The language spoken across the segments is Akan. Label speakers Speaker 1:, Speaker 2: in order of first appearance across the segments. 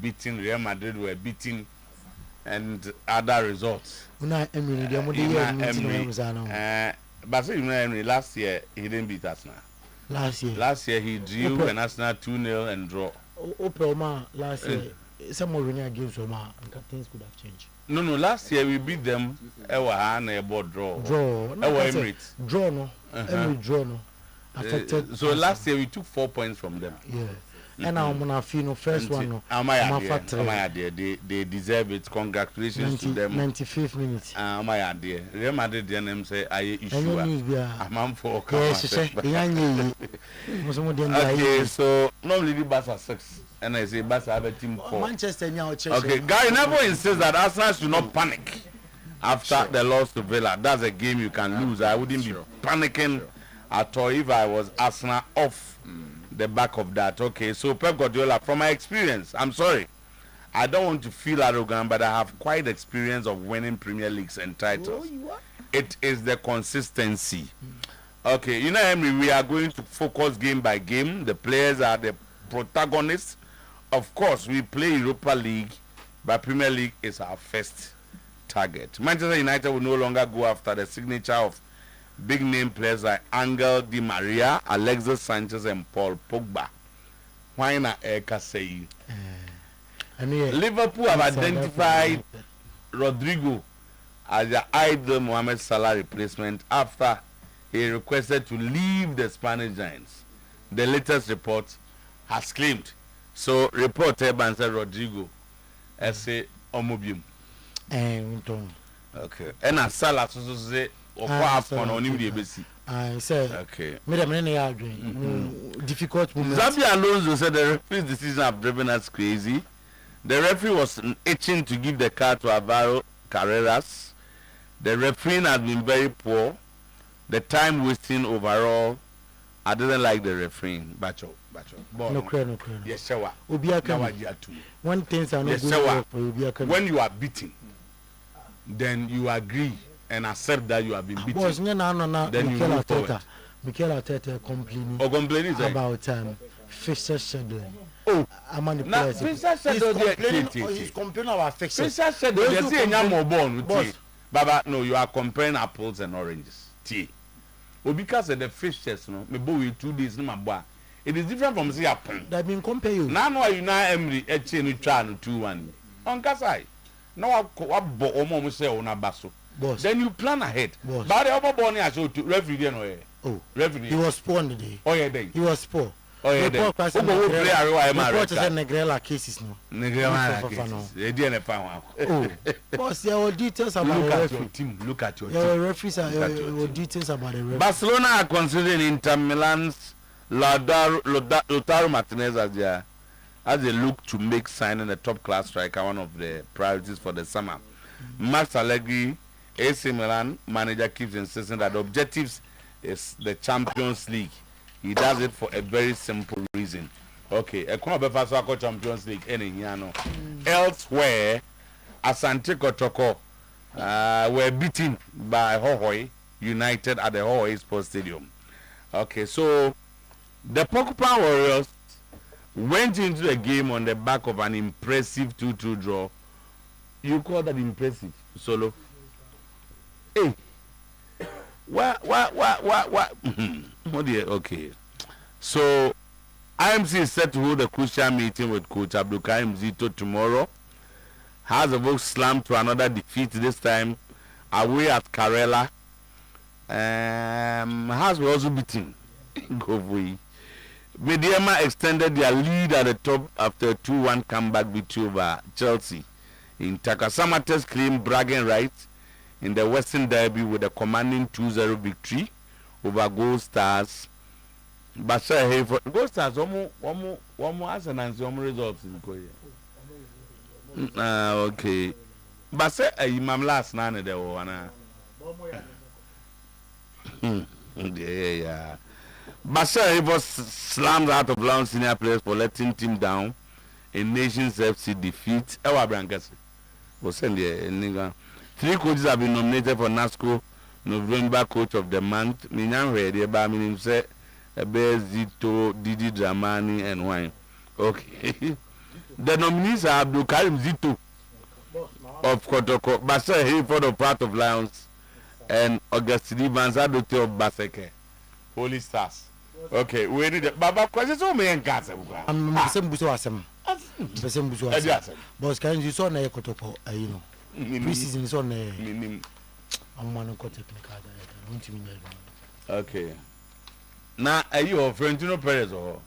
Speaker 1: beaten, Real Madrid were beaten, and other results.
Speaker 2: Emery,
Speaker 1: but Emery last year he didn't beat Arsenal. Last year he drew and Arsenal 2-0 and draw.
Speaker 2: Last year some more games things could have changed.
Speaker 1: No, last year we beat them. Draw. Emirates.
Speaker 2: Draw no. Every draw no. Affected.
Speaker 1: So last year we took 4 points from them.
Speaker 2: Yeah. And I'm gonna feel first one no.
Speaker 1: They deserve it. Congratulations to them.
Speaker 2: 95th minute.
Speaker 1: Real Madrid them say I issue. I'm for.
Speaker 2: Okay,
Speaker 1: so normally the Barca 6 and I say Barca have a team 4.
Speaker 2: Manchester now.
Speaker 1: Okay, Gary never insists that Arsenal should not panic after the loss to Villa. That's a game you can lose. I wouldn't be panicking at all if I was Arsenal off the back of that. Okay, so Pep Guardiola, from my experience, I'm sorry, I don't want to feel arrogant, but I have quite experience of winning Premier Leagues and titles. It is the consistency. Okay, you know, Henry, we are going to focus game by game. The players are the protagonists. Of course, we play Europa League, but Premier League is our first target. Manchester United will no longer go after the signature of big name players like Angel Di Maria, Alexis Sanchez, and Paul Pogba. Why not Eka say? Liverpool have identified Rodrigo as the ideal Mohamed Salah replacement after he requested to leave the Spanish Giants. The latest report has claimed. So report and said Rodrigo say Omobium. Okay. And as Salah so say I said, okay.
Speaker 2: Difficult moment.
Speaker 1: Xabi Alonso said the referee's decision have driven us crazy. The referee was itching to give the card to Alvaro Carreras. The refereeing has been very poor. The time wasting overall. I didn't like the refereeing. Bacho.
Speaker 2: No clear.
Speaker 1: Yes, sir.
Speaker 2: One things are not good for
Speaker 1: when you are beaten, then you agree and accept that you have been beaten.
Speaker 2: Then you move forward. Mikel Arteta complaining about fixture scheduling.
Speaker 1: Oh,
Speaker 2: among the players.
Speaker 1: He's
Speaker 2: complaining about fixture.
Speaker 1: Fixture scheduling. Baba, no, you are comparing apples and oranges. Because of the fixtures, no, me boy 2 days no my. It is different from say happen.
Speaker 2: That been compare you.
Speaker 1: Now you now Emery no try no 2-1. On Kasai. Now what bo omo say on baso.
Speaker 2: Boss.
Speaker 1: Then you plan ahead.
Speaker 2: Boss.
Speaker 1: But the other born here to referee there no.
Speaker 2: Oh,
Speaker 1: referee.
Speaker 2: He was poor on the day.
Speaker 1: Oh yeah, then.
Speaker 2: He was poor.
Speaker 1: Oh yeah, then. Who go play Arewa Emma?
Speaker 2: Report said Negrela cases no.
Speaker 1: Negrela cases. They didn't find one.
Speaker 2: Oh, boss, there were details about
Speaker 1: the
Speaker 2: referee.
Speaker 1: Team. Look at your
Speaker 2: team.
Speaker 1: There
Speaker 2: were referees and details about the referee.
Speaker 1: Barcelona are considering Inter Milan's Lautaro Martinez as they look to make signing a top-class striker one of the priorities for the summer. Max Allegri, AC Milan manager, keeps insisting that the objectives is the Champions League. He does it for a very simple reason. Okay, a Champions League elsewhere, Asante Kotoko were beaten by Hohoi United at the Hohoi Sports Stadium. Okay, so the Porcupine Warriors went into the game on the back of an impressive 2-2 draw. You call that impressive, Solo? Hey, what? Oh dear, okay. So, IMC is set to hold a crucial meeting with Coach Abdulkarim Zito tomorrow. Has a Vox slammed to another defeat, this time away at Karela. Has also beaten Govui. Mediama extended their lead at the top after a 2-1 comeback victory over Chelsea. In Takasamate's claim bragging rights in the Western Derby with a commanding 2-0 victory over Gold Stars. But say Gold Stars one more Arsenal results in Korea. Okay. But say Imam last night there one. Yeah. Basel was slammed out of London senior players for letting team down in Nations FC defeat. Ewa Brankasi was sent there. 3 coaches have been nominated for NASCO November Coach of the Month. Minyan ready about me say Zito, Didi Dramani and wine. Okay. The nominees are Abdul Karim Zito of Kotoko, Basa Hayford of Prat of Lions, and Augustine Manzadote of Baseke. Holy Stars. Okay, we need it. Baba, questions on me and Casa.
Speaker 2: I'm some Buswasam. The same Buswasam. Boss, can you saw na Kotoko? You know, preseason is on a I'm one of Kotoko.
Speaker 1: Okay. Now, are you a friend to no Perez or?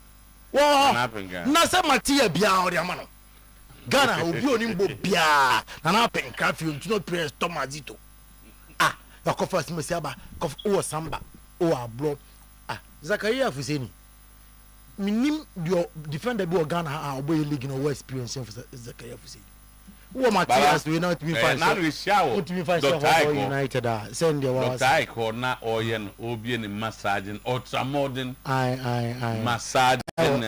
Speaker 2: Wow, Nasa Matia Bia or Yamano. Ghana will be on him Bia, and I pay curfew to no prayers Tomazito. Ah, the coffers Messiaba, cough or Samba, or bro. Ah, Zakaria Fusini. Minim your defender be Ghana, or boy league in a way experience for Zakaria Fusini. What Matthias will not be fine. Now we shower to be fine. United send your Dr. Ike na Oyen Obian massaging or Tramodin. I massage and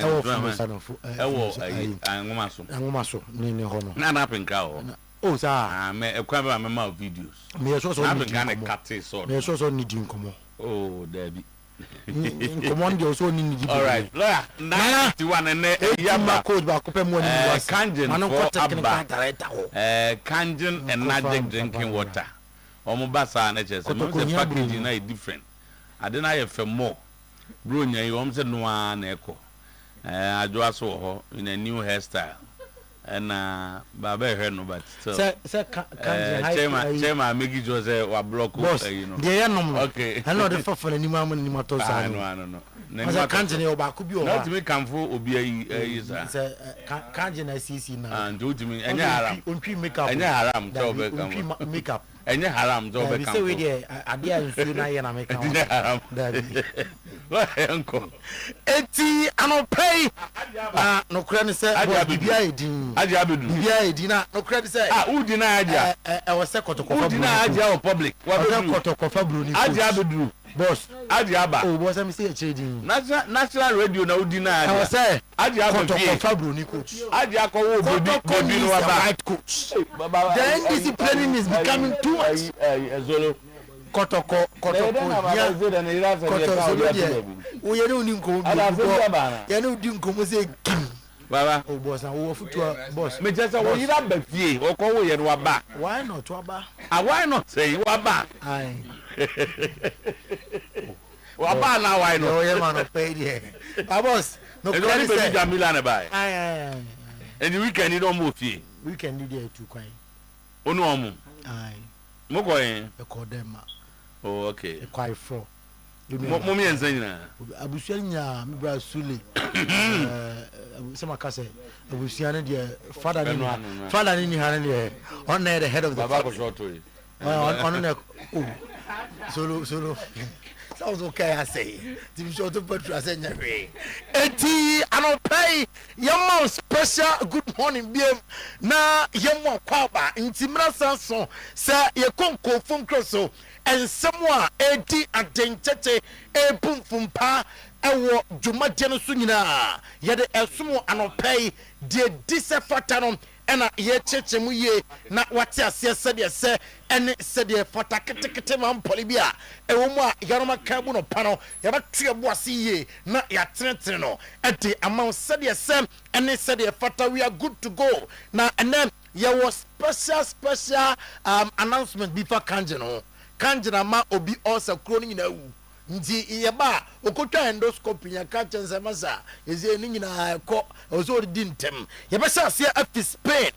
Speaker 2: Ngomaso, Nini Hono. Not up in cow. Oh, sir, I may acquire my mouth videos. May also cut it so. May also need you come. Oh, Debbie. Come on, you also need. All right, now to one and Yama code back up and Kanjan Kanjan and magic drinking water. Omobasa and HS, packaging is different. I don't know if more. Brunia, you almost no one echo. I do also in a new hairstyle. And Baba heard no, but Chema make it was a block, you know. They are no okay. I know the for any moment in Matos. I know. I can't tell about Kubio. Not to make come for Obia is a can't I see now. And do to me and haram, makeup, and haram, makeup, and haram, job. Say we there, I dare make haram. Uncle. Eti, I don't pay. No credit say, I did no credit say, who denied I was second to public. What boss, Adiaba. Oh, was I say trading? National radio no deny. I was say, Adiaba Fabro coach. Adiako right coach. The disciplining is becoming too much. Kotoko, we are doing Baba, oh boss, I will foot boss. Me just a way up back here, or call you Waba. Why not Waba? Why not say Waba? Aye. Waba now I know you man paid here. Boss, no credit say Jamila buy. Aye. And the weekend you don't move here. Weekend you there too quiet. Oh no, aye. Mokoy, a call them. Oh, okay. A quiet for. Mommy and Zena. Abushanya, Mibra Suli. Some case. Abushana, dear father in hand, on the head of the Babaco short to it. On the solo. Sounds okay, I say. To be sure to put us in your way. Eti, I don't pay. Young special good morning, BM. Na young Papa, in Timra Sanson, sir, you can't go from Crosso. And someone, Eti, and Tente, a boom from pa, and what Jumatian Sunina. Yet a sumo and not pay, dear Disafatanon. Ena ye cheche muye na wati asiye said ye se ene said ye fata kete man polibia e wo mu a yaroma kabu no pano ya batu ye boasi ye na ya tretre no ede amount said ye se ene said ye fata we are good to go na ene ye was special announcement before kanjena ma obi also crowning na wu nti yeba okotwa endoscopy ya ka chense masa eze ni nyina ko ozo di ntem yeba sha se afi Spain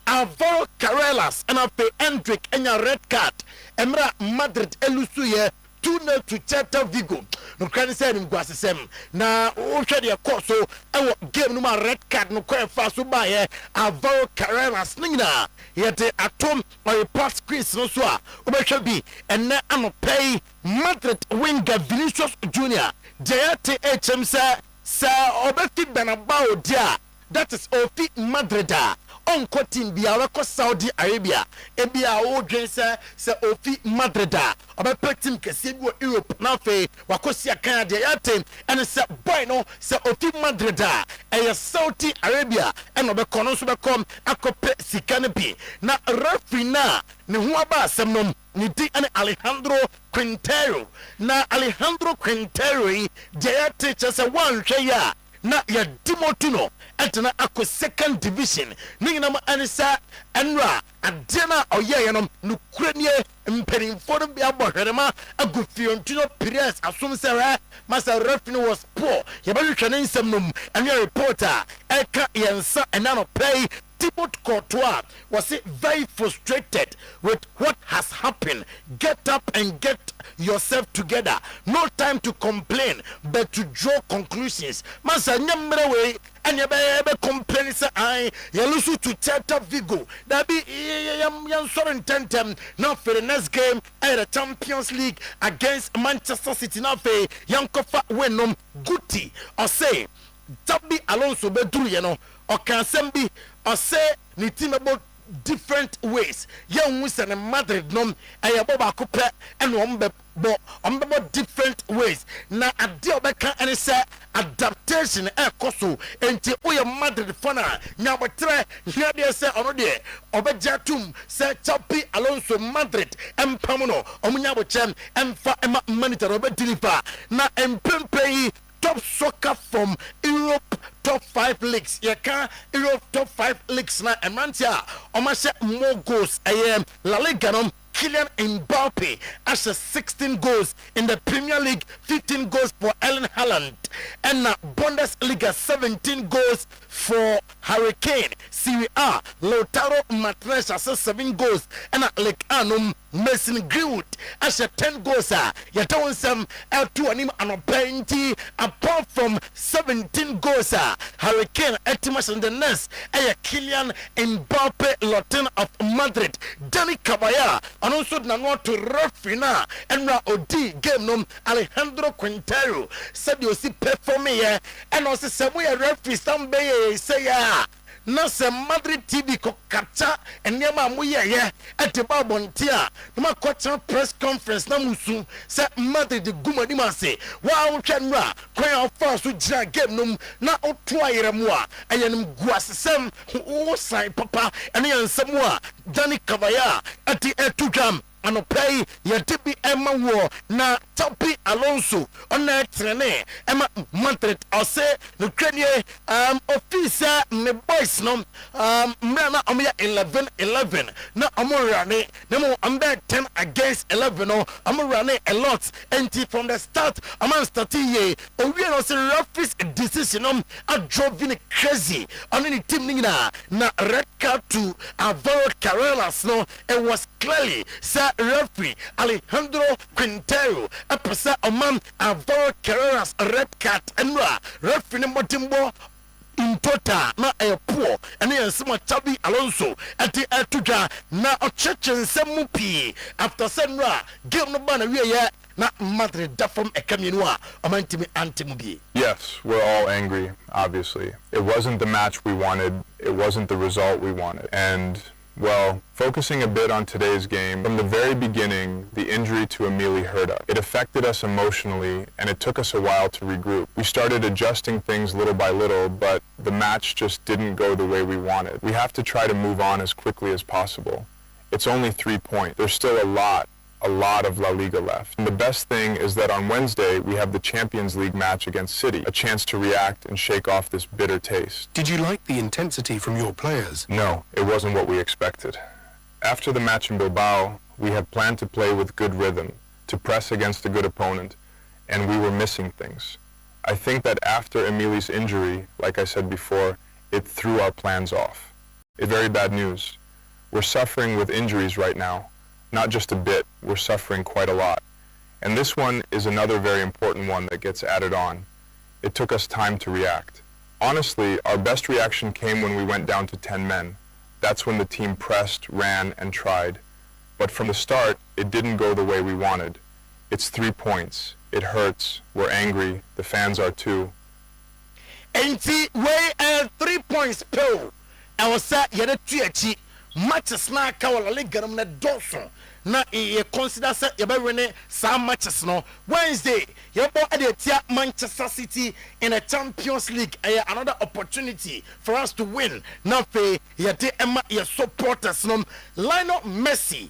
Speaker 2: Alvaro Carreras and afi Hendrick enya red card emra Madrid elusu ye 2-0 to Celta Vigo no kan say nim gwasesem na o hwe de ko so ewo game no ma red card no ko fa so ba ye Alvaro Carreras nyina yete atom or pass Chris no so a obehwe bi enne anopay Madrid winger Vinicius Junior Jayate HM say obefi Benabao dia that is Ofi Madrida on team bia we Saudi Arabia e bia o dwen say Ofi Madrida obepe team kese bi Europe na fe wakosia kan dia yate and say boy no say Ofi Madrida e Saudi Arabia and obekono so bekom akope sikane bi na referee na ne ho aba asem no ni di ane Alejandro Quintero na Alejandro Quintero jaya teacher say one hwe ya na ya dimotuno etna ako second division ninginam anisa enra adena oyeyenom nukurenie mpenimfo no bia bohwerema agufiontuno periods asomsere masa referee was poor yebahwehwe nsem nom anya reporter eka yensa enano pay Thibaut Courtois was very frustrated with what has happened. Get up and get yourself together. No time to complain, but to draw conclusions. Masa nyamrewe anyebe complain say I yalusu to Celta Vigo. That be yam sorry tentem now for the next game at the Champions League against Manchester City. Now for Yankofa Wenom Guti or say Tabi Alonso bedru yeno or can sembi or say ni team about different ways. Young Wisan and Madrid nom ayabo coupe and umbe different ways. Na adio beka and say adaptation koso enti oya Madrid fana nyabotre hia say onode obejatum say Chapi Alonso Madrid empamuno omunyabo chem emfa ema monitor obedilipa na empempe top soccer from Europe top 5 leagues. You can Europe top 5 leagues na Emantia. Omasha more goals. La Liga Kylian Mbappe has 16 goals in the Premier League, 15 goals for Erling Haaland, and Bundesliga 17 goals for Harry Kane. Serie A, Lautaro Martinez has 7 goals, and Ligue 1 Mason Greenwood has 10 goals. Yatawan some L2 anim and apart from 17 goals. Harry Kane etimas in the nest. Kylian Mbappe, Latin of Madrid, Danny Cabaya. And also Nano to Rafina and Odi game nom Alejandro Quintero said you see performing and also Samuel referee Stambe say na se Madrid TV ko kapcha enema muye ye ete babontia na kwatra press conference na musu se Madrid gumadi mase wa hwenra kwan afa so gira game nom na Otuo-Acheampong a ayenim guasesem wo sai papa ene yansem a Dani Kavaya ati etujam anopay yatibi Emma wo na Chapi Alonso ona trene Emma Madrid ose no krenie officer me boys no mrana omya 11 na omorane na mo ambe 10 against 11 no omorane a lot and from the start aman start ye owie no se referee's decision drove in crazy on any team na red card to Alvaro Carreras no it was clearly sir referee Alejandro Quintero a person among Alvaro Carreras red card and referee Motimbo in total na poor and then some Chabi Alonso at the Tuja na Ochechen Semupi after Senra game no banner we na Madrid from a communwa amantimi antimubi.
Speaker 3: Yes, we're all angry, obviously. It wasn't the match we wanted, it wasn't the result we wanted. And well, focusing a bit on today's game, from the very beginning, the injury to Emily hurt us. It affected us emotionally, and it took us a while to regroup. We started adjusting things little by little, but the match just didn't go the way we wanted. We have to try to move on as quickly as possible. It's only 3 points. There's still a lot of La Liga left. And the best thing is that on Wednesday, we have the Champions League match against City, a chance to react and shake off this bitter taste.
Speaker 4: Did you like the intensity from your players?
Speaker 3: No, it wasn't what we expected. After the match in Bilbao, we had planned to play with good rhythm, to press against a good opponent, and we were missing things. I think that after Emili's injury, like I said before, it threw our plans off. It's very bad news. We're suffering with injuries right now. Not just a bit, we're suffering quite a lot. And this one is another very important one that gets added on. It took us time to react. Honestly, our best reaction came when we went down to 10 men. That's when the team pressed, ran, and tried. But from the start, it didn't go the way we wanted. It's 3 points. It hurts. We're angry. The fans are too.
Speaker 2: And see, we 3 points, Paul. I was sat yet at matches na kawala legaram na doso na e consider say ye be win some matches no Wednesday ye bo adetia Manchester City in a Champions League another opportunity for us to win na fe ye de ema ye supporters no Lionel Messi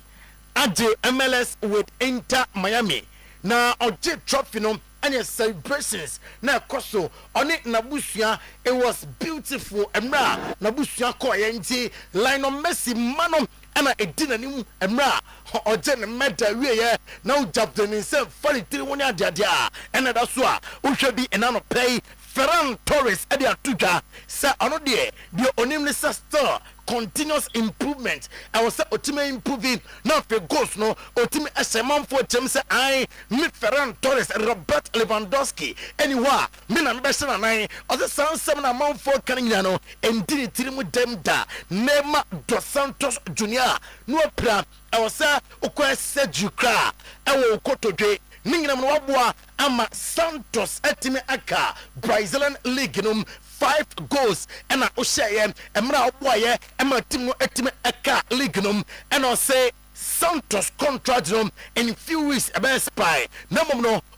Speaker 2: ade MLS with Inter Miami na oje trophy no and your celebrations na koso oni nabusua. It was beautiful emra nabusua ko yenti Lionel Messi mano ana edina nim emra oje ne meda wiye na ujabde ni se 43 woni adiadia ena da so a uhwe bi ena no pay Ferran Torres ade atuja sa ono de onim ne still continuous improvement. I was ultimate improving not for goals no ultimate asemam for them say I me Ferran Torres Robert Lewandowski anywhere me na best na nine other sound seven amount for kanina no endini tirimu dem da Neymar dos Santos Junior no pra I was ukwa sejukra ewo kotodwe ningina mo waboa ama Santos etime aka Brazilian League no 5 goals and I Oshaya Emra Oboye Emma Timo Etime Eka League num and I say Santos contract num in few weeks about spy no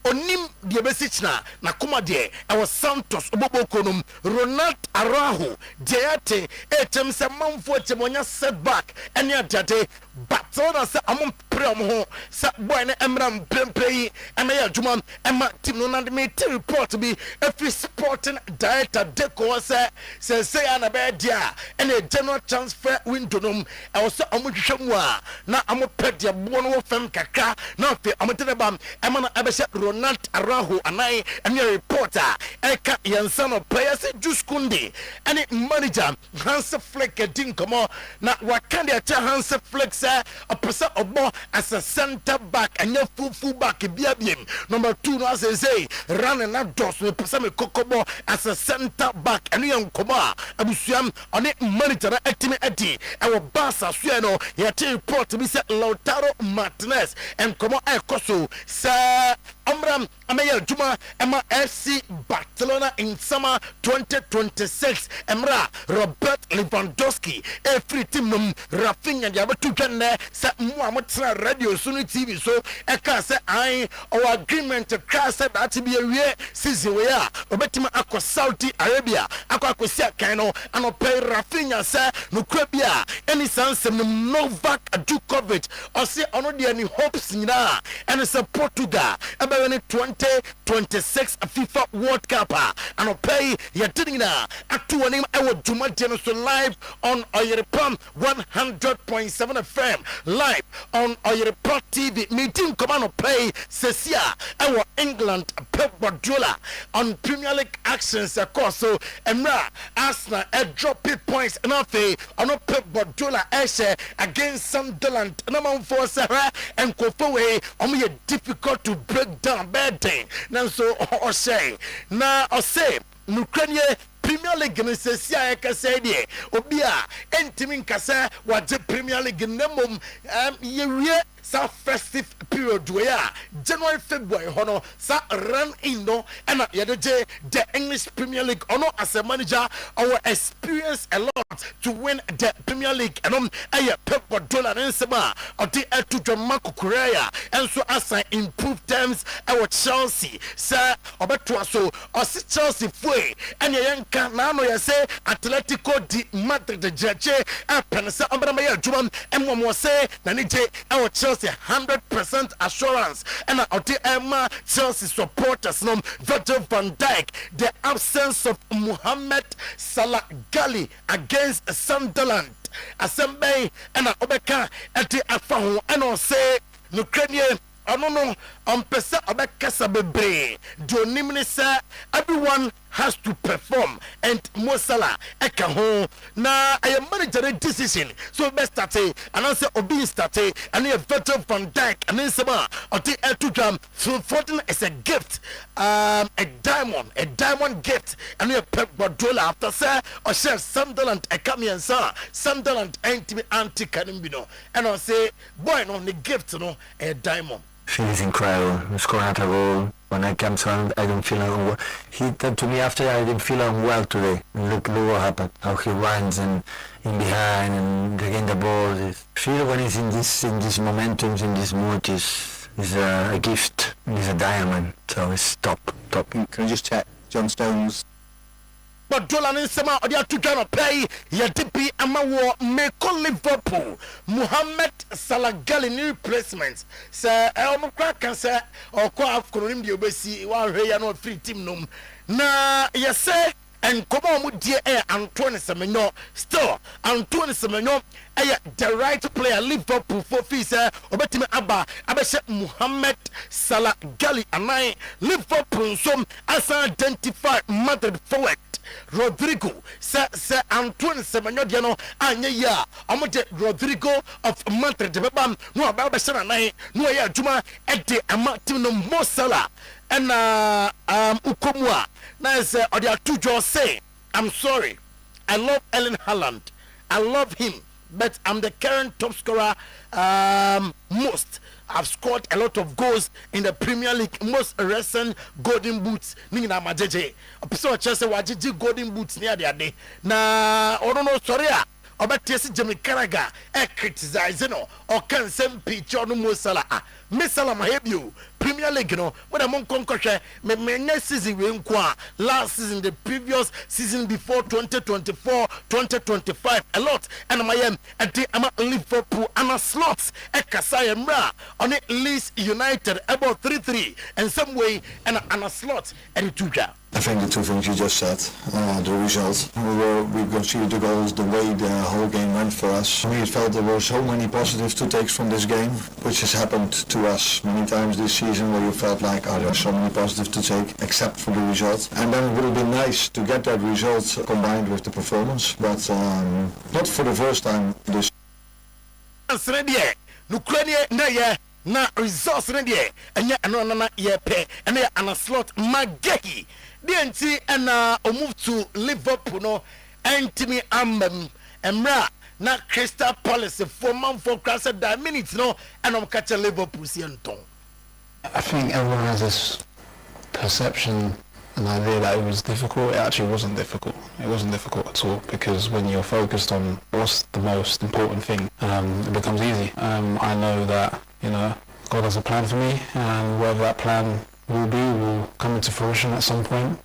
Speaker 2: onim de besichna na kuma de I was Santos Oboboko num Ronald Araujo Deate etem se manfo temonya setback and ya date but on say amon prem ho sa boy na emra mpempe and ya juma emma team no na me report to be every sporting director deco say ana be dia and a general transfer window num I was amhwehwemu na amopɛ de bo no fam kakra na fe amotene bam emma na abɛhyɛ Ronald Araujo anai and your reporter eka yansano players Juice Kunde and manager Hans Flick din komo na wakande acha Hans Flick a person obo as a center back and your full back biabiem number 2 no as say running that doors we person me kokobo as a center back and you komo abusuam on it manager na etime edi e wo Barca so no yete report to be say Lautaro Martinez and komo ekoso sa Amram Amaya Juma Emma FC Barcelona in summer 2026 Emra Robert Lewandowski every team Rafinha Diabetu Kenne sa Muamotra Radio Sunu TV so eka say I our agreement to crash that to be a year season we are obetima akwa Saudi Arabia akwa kosia kan no ano pay Rafinha say no kwabia any sense Novak Djokovic or say ono de any hopes nyina and it's a Portugal 2026 FIFA World Cup and pay your dinner at 2 name I would do my so live on Oyerepa 100.7 FM live on Oyerepa TV meeting command play Cecia our England Pep Guardiola on Premier League actions of course so Emra Arsenal drop it points enough on Pep Guardiola against Sunderland number 4 Sarah and Kofowe difficult to break down bad thing now so or say na or say Ukraine Premier League in Cecia Cassadia Obia entimin Cassa what the Premier League nemum ye sa festive period where January February hono sa run in no and the English Premier League ono as a manager our experience a lot to win the Premier League and Pep Guardiola and Sema or the to Marco Correa and so as I improve terms our Chelsea sir obeto so or si Chelsea fue and yanka na no ya say Atletico di Madrid the judge pensa ombra ya juma and mo say na ni je our Chelsea 100% assurance and Emma Chelsea supporters no Virgil van Dijk the absence of Mohamed Salah Gali against Sunderland Asembe and Obeka at the Afahu and say Ukrainian no pesa obekasa bebre do nimni say everyone has to perform and Mo Salah eka ho na a manager decision so best start and answer obi start and a Virgil van Dijk and Sema or the to jam so Fortin is a gift a diamond gift and a Pep Guardiola after say or share Sunderland a come and sir Sunderland anti Canimbino and I say boy no the gift no a diamond.
Speaker 5: Feels incredible. Scoring at a goal. When I came to I don't feel unwell. He said to me after I didn't feel unwell today. Look what happened. How he runs and in behind and again the ball. Feel when he's in this momentum, in this mood is a gift. He's a diamond. So it's top.
Speaker 6: Can you just check John Stones?
Speaker 2: but Dolan in Sama or the Atugano pay Yadipi Amawo Meko Liverpool Muhammad Salah Gali new replacements Sir Elmokra can say or call up Korim the Obesi one way no free team num na yes and come on with dear Antoine Semenyo still Antoine Semenyo the right player Liverpool for fees Obetime Abba Abeshe Muhammad Salah Gali and I Liverpool some as identified Madrid forward Rodrigo Sir Antoine Semenyo Diano Anya ya Amote Rodrigo of Madrid Bebam no Ababeshe and I no ya Juma Ede Amatim no Mo Salah and Ukomwa Nice or there are two jaws say I'm sorry I love Erling Haaland I love him but I'm the current top scorer most I've scored a lot of goals in the Premier League most recent golden boots nina majeje episode Chelsea wajiji golden boots near the day na no sorry Obatiesi Jimmy Carragher criticize no or can send picture no Mo Salah Salah mahebio Premier League no when among concussion me season we last season the previous season before 2024-2025 a lot and I am at the Liverpool and a slots Kasaya Mra on it Leeds United about 3-3 and some way and a slot and Tuja.
Speaker 5: I think the two things you just said, the result. We conceded the goals, the way the whole game went for us. For me, it felt there were so many positives to take from this game, which has happened to us many times this season, where you felt like, oh, there are so many positives to take, except for the result. And then it would have been nice to get that result combined with the performance, but not for the first time this.
Speaker 2: Na results in the and yet another year pay and they are slot Magehi. DNT and move to Liverpool no Anthony Emra na Crystal Palace 4 months for class at that minutes no and I'm catching Liverpool Sienton.
Speaker 6: I think everyone has this perception and idea that it was difficult. It actually wasn't difficult. It wasn't difficult at all because when you're focused on what's the most important thing, it becomes easy. I know that, you know, God has a plan for me and whatever that plan will come into fruition at some point.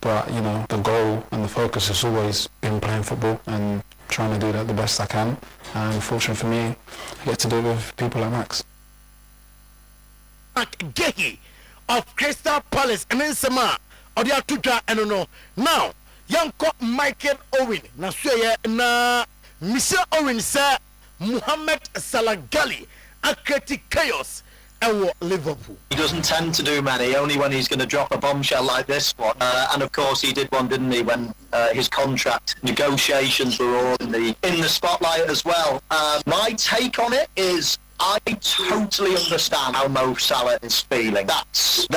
Speaker 6: But, you know, the goal and the focus has always been playing football and trying to do that the best I can. And fortunately for me, I get to do it with people like Max.
Speaker 2: Gehi of Crystal Palace and then Sama or the Atuja and no. Now, young Michael Owen, na na Mr. Owen sir Muhammad Salah Gali Akreti Chaos Liverpool.
Speaker 7: He doesn't tend to do many, only when he's going to drop a bombshell like this one. And of course he did one, didn't he, when his contract negotiations were all in the spotlight as well. My take on it is I totally understand how Mo Salah is feeling. That's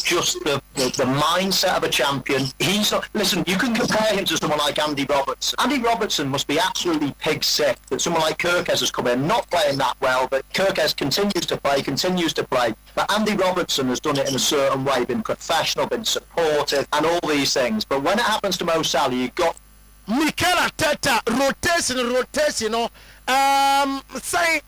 Speaker 7: just the mindset of a champion. He's not, listen, you can compare him to someone like Andy Robertson. Andy Robertson must be absolutely pig sick that someone like Kirkes has come in, not playing that well, but Kirkes continues to play. But Andy Robertson has done it in a certain way, been professional, been supportive, and all these things. But when it happens to Mo Salah, you've got
Speaker 2: Mikel Arteta rotation no say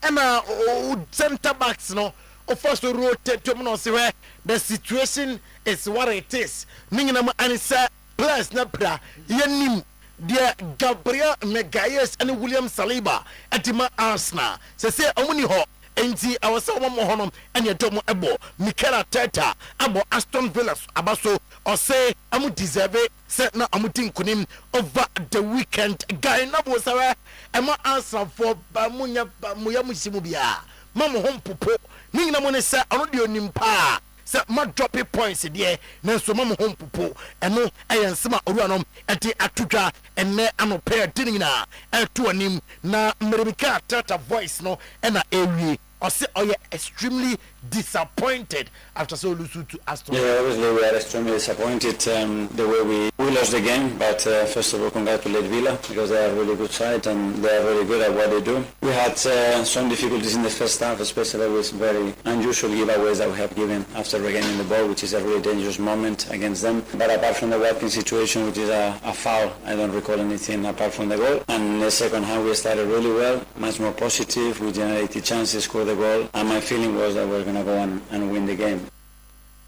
Speaker 2: center backs no first to rotate to no see where the situation is what it is ningina and say plus na pra yenim dia Gabriel Magalhaes and William Saliba atima Arsenal say omuni ho enti awasa mo honom enya domo ebo Mikel Arteta abo Aston Villa abaso or say amu deserve set na amutin kunim over the weekend guy na bo sawa ema answer for bamunya musimu bia mama hom popo ninga mo ne se ono de onim pa se ma drop points there na so mama hom popo eno ayensema oruanom enti atudwa enne anope dinina eto anim na Meribika Tata voice no ena ewie or say extremely disappointed after so lose to Aston.
Speaker 8: Yeah, obviously we are extremely disappointed the way we lost the game, but first of all congratulate Villa because they are a really good side and they are very good at what they do. We had some difficulties in the first half, especially with very unusual giveaways that we have given after regaining the ball, which is a really dangerous moment against them. But apart from the Watkins situation, which is a foul, I don't recall anything apart from the goal. And in the second half we started really well, much more positive, we generated chances, scored the goal, and my feeling was that we're going to go on and win the game.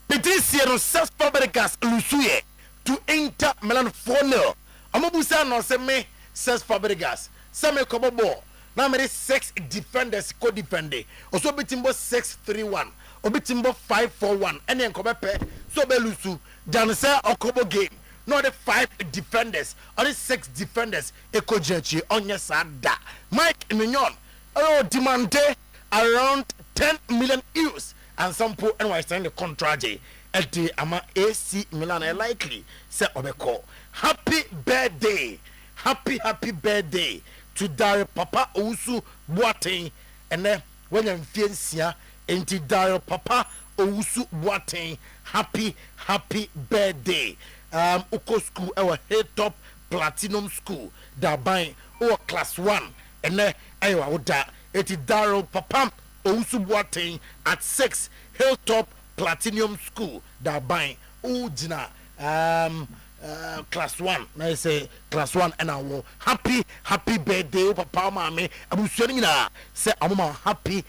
Speaker 2: This year, South Fabricas Lusuye to Inter Milan 4-0. Amobusa no se me 6 Fabregas. Some kobo ball. Now me 6 defenders co-defending. Also bitimbo 6-3-1. Obitimbo 5-4-1. Any enkobe pe so belusu. Janse okobo game. No the 5 defenders or the 6 defenders ekojechi onye sada. Mike Mignon. Oh demande around 10 million euros and some poor and sign the contract at the ama AC Milan likely say obeko. Happy birthday birthday to Dario Papa Owusu Boateng and then when I'm fiancé into Dario Papa Owusu Boateng happy birthday Uko school our head top platinum school that buying or class 1 and then I would that it is Dario Papa Owusu Boateng at 6 Hilltop Platinum School that buying Ujina class 1. Now I say class 1 and I will happy birthday papa mama abusuani na say amama happy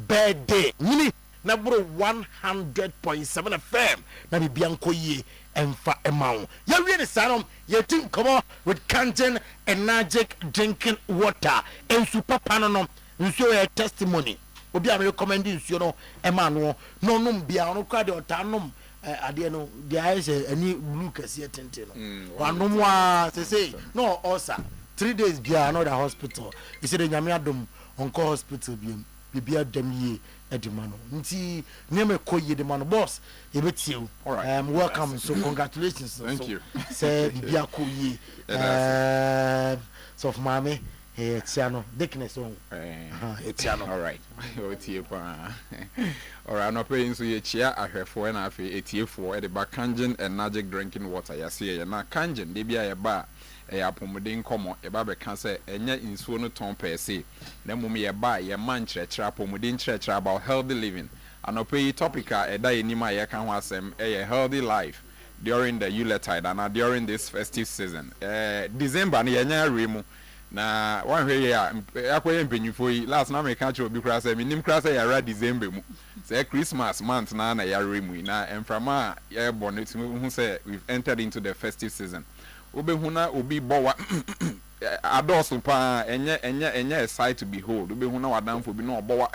Speaker 2: birthday mini na bro 100.7 FM na bianco ye emfa emao ya wie ne sanom ye tin come with Kangen Energy drinking water and super papa no nso a testimony obi am recommend nsuo no ema no no num bia no kwa de otanom ade no the eyes any blue kase tente no wanom wa say no osa 3 days bia no the hospital he said nyame adom onko hospital bia dem ye edima no nti neme koye de man boss e betiu welcome so congratulations
Speaker 9: thank you
Speaker 2: say bia koye so of mama hey Tiano thickness on Tiano
Speaker 9: all right all right no paying so ye chia ahwefo na afi etiefo e de ba Kangen Energy drinking water ya se na Kangen de bia ye ba apomuden komo e ba be kan se enya insuo no ton pese na mum ye ba ye man kyerɛkyerɛ apomuden kyerɛkyerɛ about healthy living anope topica e da enima ye kan ho asem e healthy life during the Yuletide and during this festive season December na ye nya remu na one way ya akoye mpenyufo yi last na me ka che obi kra say minim kra say ya December mu say Christmas month na ya remu na emframa ya bonnet hu say we've entered into the festive season obehu na obi bowa adosu pa enye sight to behold obehu na wadamfo bi na obowa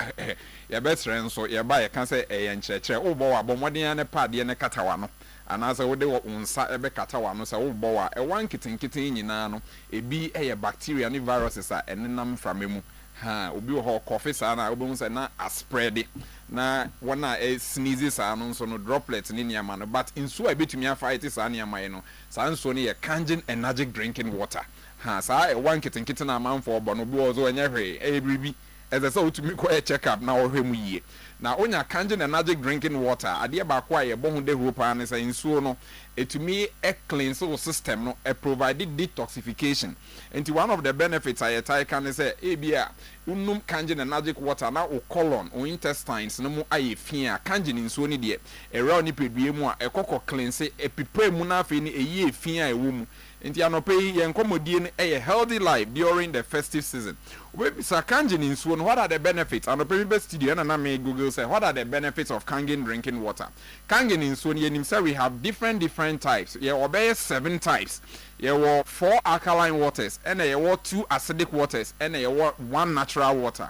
Speaker 9: ya betre nso ya ba ya kan say enkyerɛkyerɛ obowa bomɔden ne pade ne katawa no anasa wode wo unsa ebe katawa no say obowa wan kitenkiten nyina no ebi eye bacteria ne viruses a enenam framemu ha obi wo coffee sa na obehu say na spread na wana sneezes sa no nso no droplets ne niama no but inso a betumi afight sa niama no sa nso ne ye Kangen Energy drinking water ha sa wan kitenkiten na amanfo obo no bi ozo enye hwe ebribi eze so utumi ko check up na ohwe mu yie na onya Kangen Energy drinking water ade ba kwa ye bo hu de hopa ne say nsuo no etumi cleanse the system no provide detoxification and one of the benefits I can say ebia unum Kangen Energy water na o colon o intestines no mu aye fia Kangen nsuo ni de era ni pedue mu a ekokọ cleanse epipa mu na afi ni eye fia ewo mu nti anope ye nkomodie no eye healthy life during the festive season we bisa Kangen nsuo no what are the benefits anope be studio na me Google say what are the benefits of Kangen drinking water Kangen nsuo no yenim say we have different types ye obey 7 types ye were 4 alkaline waters and ye were 2 acidic waters and ye were 1 natural water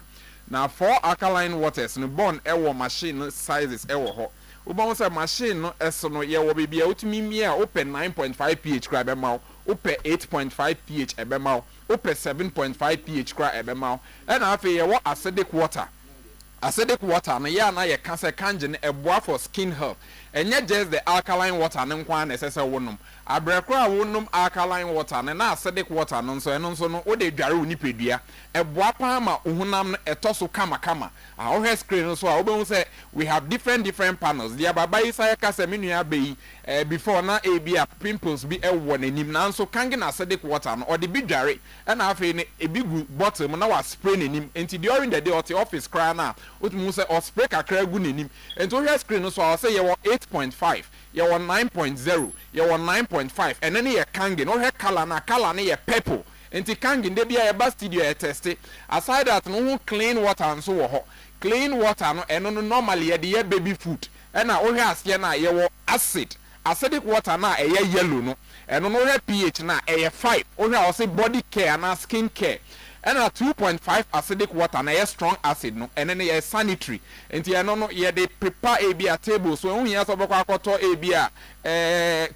Speaker 9: now 4 alkaline waters no born e machine sizes e ho ubon say machine no eso no ye wo bibia utumi mia open 9.5 pH kra be ma open 8.5 pH e be ma open 7.5 pH kra e be ma and afi ye wo acidic water no ya na ye ka say Kangen e boa for skin health enye just the alkaline water ne nkwa na sese wonum abrekra wonum alkaline water na acidic water no nso eno nso no wo de dware oni pedua e boa pa ma ohunam no etoso kama a wo screen no so a wo say we have different panels dia baba isa ka se menu abeyi before na ebia pimples bi e wo nanim na nso Kangen acidic water no o de bi dware na afi ne ebigu bottle na wa spray nanim enti during the day or the office cry na otumu say o spray kakra gu nanim enti wo screen no so I say you 8.5 you 9.0 you 9.5 and then you Kangen no hair color na ye purple enti Kangen de bia ye ba studio e test aside that no clean water and so ho clean water no eno no normally ye de baby food and na wo hwe ase na ye wo acidic water na yellow no eno no pH na 5 o say body care na skin care and 2.5 acidic water na strong acid no and then sanitary enti eno no ye dey prepare a table so when you so bekwa akoto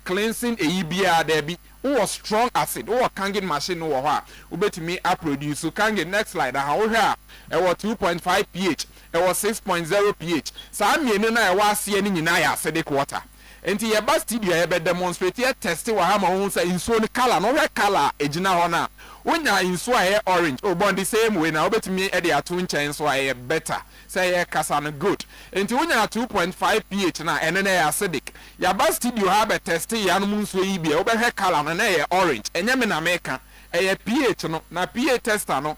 Speaker 9: cleansing there be who strong acid who kangin machine no ho a ubetimi a produce so kangin next slide ha wo hwa e 2.5 pH e 6.0 pH sa mienu na e wa ase ani nyina ya acidic water enti ye ba studio ye be demonstrate ye test wa ha ma ho say insuo ni color no we color ejina ho na wonya insuo a orange o bond the same way na obetimi e dey ato nchen so a better say ye kasa no good enti wonya 2.5 pH na ene na acidic ya ba studio ha be test ya no insuo yi bia obehwe color na ye orange enye me na meka e pH no na pH tester no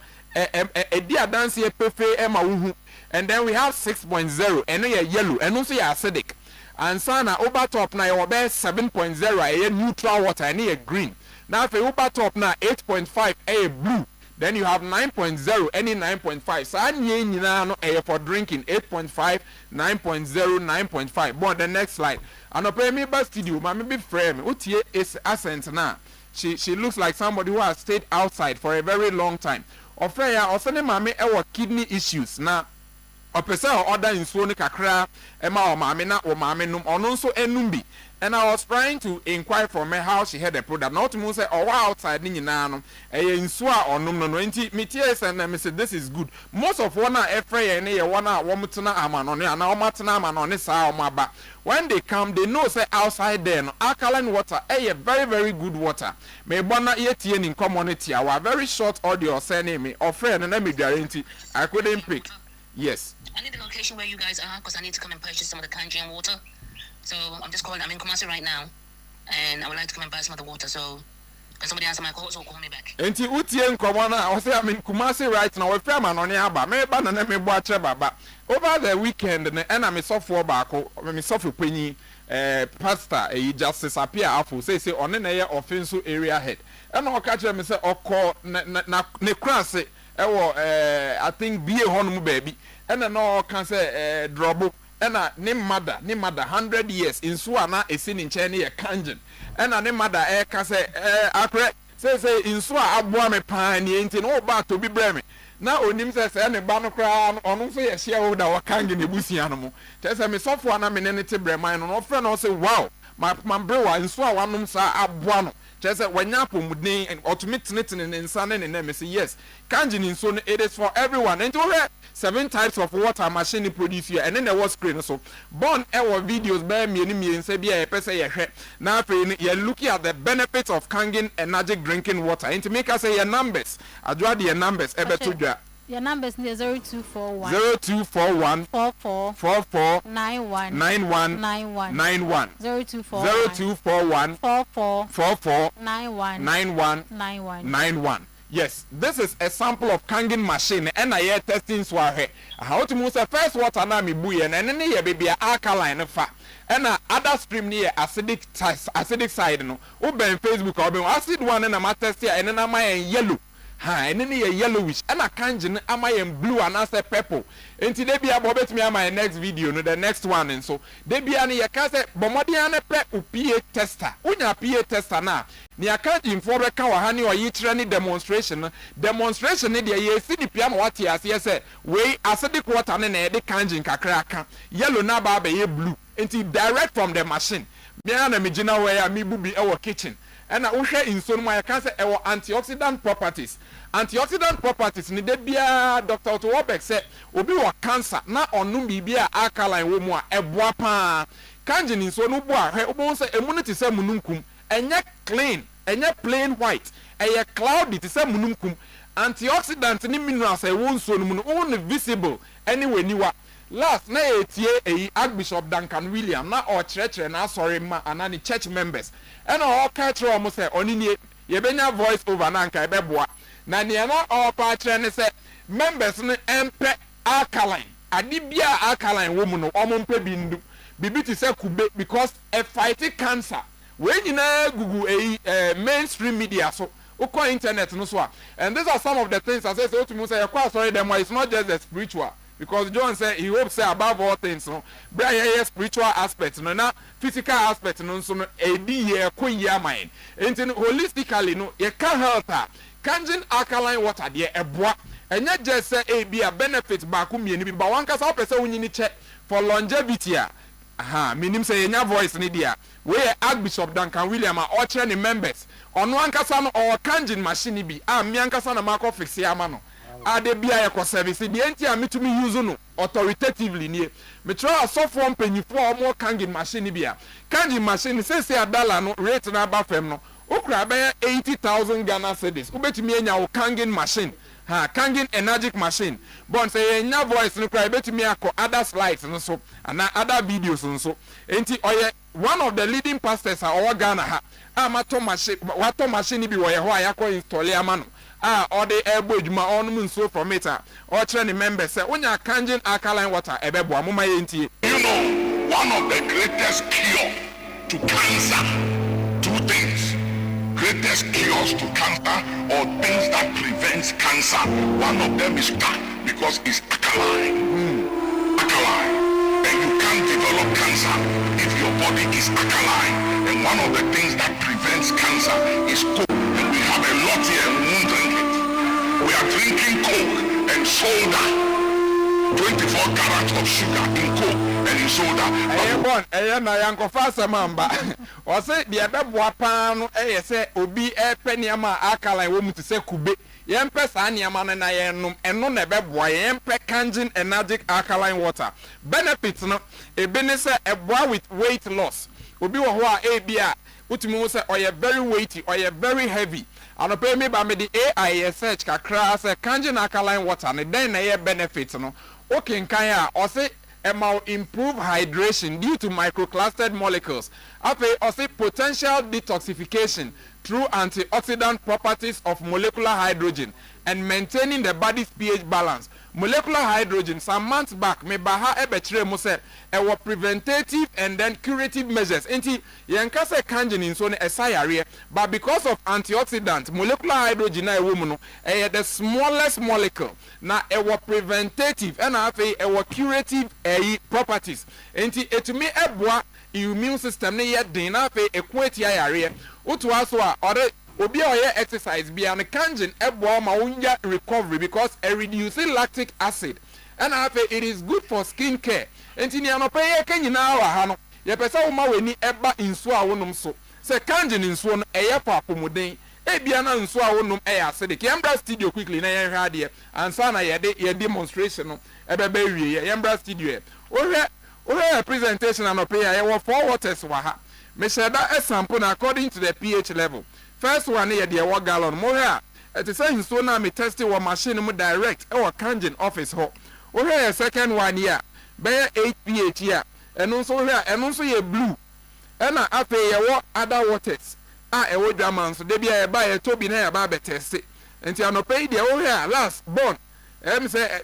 Speaker 9: di adanse e pefe e ma wuhu and then we have 6.0 ene ye yellow eno so ye acidic and sana over top na your best 7.0 a neutral water and a green. Now if you over top na 8.5 a blue, then you have 9.0 any 9.5. So I for drinking 8.5, 9.0, 9.5. But the next slide. And up me best studio, my maybe frame. Utie is accent now. She looks like somebody who has stayed outside for a very long time. Ofeya osene mame ewo kidney issues now. Opesa order insuo ni kakra ema o maame na o maame num ono nso enum bi and I was trying to inquire from her how she had the product not to say or outside ni nyina no insuo a onum no enti metie say na me say this is good most of one a efre ne ye one a wo mtena amano ne ana o matena amano ne saa o maba when they come they know say outside there no alkaline water very very good water me bona yetie ni community our very short audio say name me ofre no na me guarantee I couldn't pick. Yes.
Speaker 10: I need the location where you guys are because I need to come and purchase some of the Kanjian water. So I'm in Kumasi right now, and I would like to come and buy some of the water. So can somebody answer my call or call me back?
Speaker 9: Enti utien komona, I say I'm in Kumasi right now. We frame on aba. Me ba na me bo ache baba. Over the weekend, and I'm software back. Me software penny. Pastor, justice appear afu say on na offensive area head. And I catch me say okọ ne krase. I think be a honum baby, and no can say drobo, and ne mother 100 years in Suana is seen in China a kanjan, and ne mother can say accurate say in Sua abuame pine ain't no back to be breme. Now on him says any banner crown on say a shareholder or kangan the bussy animal. Tell me software na menenity breme and no friend or say wow, my brewer in Sua one sa abuano. Just when yapo mudin and automate knitting and sunning and them say yes. Kanjin in so it is for everyone. And to 7 types of water machine produce here and then there was screen so born our videos by me and say be a person now you're looking at the benefits of Kangen energetic drinking water and to make us say your numbers. I draw the numbers ever to draw.
Speaker 11: Your number is 0241
Speaker 9: 44
Speaker 11: 91
Speaker 9: 0241 44 91. Yes, this is a sample of Kangen machine and I hear testing swahe. How to move the first water na mi buye and then ye baby alkaline fa. And other stream near acidic side no. Open Facebook or acid one and I'm test here and then am yellow. And then a yellowish and a kanjin am I in blue and I say purple. Until they be about me on my next video, no the next one and so they be any a case bomodiana pet PA tester. Unya PA tester na. Ni account in for hani or ye training demonstration ni dia ye see the piano what ye say we acidic water and the kanjin kakraka yellow na ba be blue. Until direct from the machine. Me na me gina where me bubi our kitchen. And I will share in so my cancer or antioxidant properties. Antioxidant properties ni de bia Dr. Otuo-Acheampong say obi wa cancer na onum bibia alkaline wo mu a eboa pa. Kanjin in so no bo a he obo say immunity say mununkum enye clean enye plain white eye cloudy te say mununkum antioxidant ni minerals e won so no mu no visible anyway niwa. Last na etie Archbishop Duncan William na o church na sorry ma anani church members and all catch almost say onini ye benya voice over na nka ebeboa na ne na all patch ne say members ne empe alkaline adi bia alkaline wo mu no omompe bindu bibi ti say kube because a fight cancer we nyina gugu mainstream media so uko internet no so and these are some of the things I say to me say sorry them why it's not just the spiritual because John said he hopes say above all things no bra spiritual aspect no na physical aspect no so no edi ye koyia mind enti holistically no ye can health kangen alkaline water de eboa enye je say e bia benefit ba ko mieni bi ba wanka sa opese wunyini che for longevity aha minim say enya voice ni dia we Archbishop Duncan William a oche ni members ono ankasa no or kangen machine bi mi ankasa na mako fix ya ma no ade bia ye ko service de enti a metumi use no authoritatively nie me try asofo mpanyifo omo kangen machine bia kangen machine say adala no rate na ba fam no okra be 80,000 Ghana cedis ubetumi enya wo kangen machine kangen energetic machine bon say enya voice no cry betumi akọ other slides no so ana other videos no so enti oye one of the leading pastors our Ghana ha amato machine wato machine bi wo ye ho ayakọ install ama no or the airboy juma on so from it or training members say onya kangen alkaline water ebebo amuma yenti.
Speaker 12: You know, one of the greatest cure to cancer, two things, greatest cures to cancer or things that prevents cancer, one of them is that because it's alkaline. Alkaline. And you can't develop cancer if your body is alkaline. And one of the things that prevents cancer is coke. And we have a lot here and we won't drink it. We are drinking coke and soda. 24 carats of sugar in coke and in soda.
Speaker 9: Na yanko fasa mamba. O say the beboa pan no say obi penny ama alkaline wo mutu say kube. Yempe sa niama na yenum eno na beboa yempe kangen energetic alkaline water. Benefits no e be ne say eboa with weight loss. Obi wo ho a bia utumi say oye very weighty or you very heavy. And pay me by me the AI search kakra say kangen alkaline water ne den na ye benefits no. Okay, Kaya, or say improve hydration due to microclustered molecules. After or say potential detoxification through antioxidant properties of molecular hydrogen and maintaining the body's pH balance. Molecular hydrogen, some months back, me baha ebetre mo say was preventative and then curative measures. Enti yenka say kangen in so area, but because of antioxidant, molecular hydrogen na woman no, the smallest molecule. Na was preventative and afi was curative properties. Enti etumi eboa immune system ne yet den afi equate area. Utu aso a ore obi oye exercise bia no kangen eboa ma unya recovery because it reduces lactic acid and afi it is good for skin care. Enti ni anope ye kanyina wa ha no ye pesa wo ma weni eba nsu a wonum so se kangen nsu no eye pa apomuden ebia na nsu a wonum acidic. Yembra studio quickly na ye hwa de ansa na ye demonstration no ebebe wie yembra studio ohe presentation anope ye wo 4 waters wa ha me sheda sample na according to the pH level. First one ye de wo gallon mo ha it is saying so na me test wo machine mo direct e wo kangen office ho. Ohe second one here be 8 pH here eno so ye blue ena afa ye wo other waters e wo dwaman so de bia ye ba ye tobi na ye ba be test enti anope de wo here last born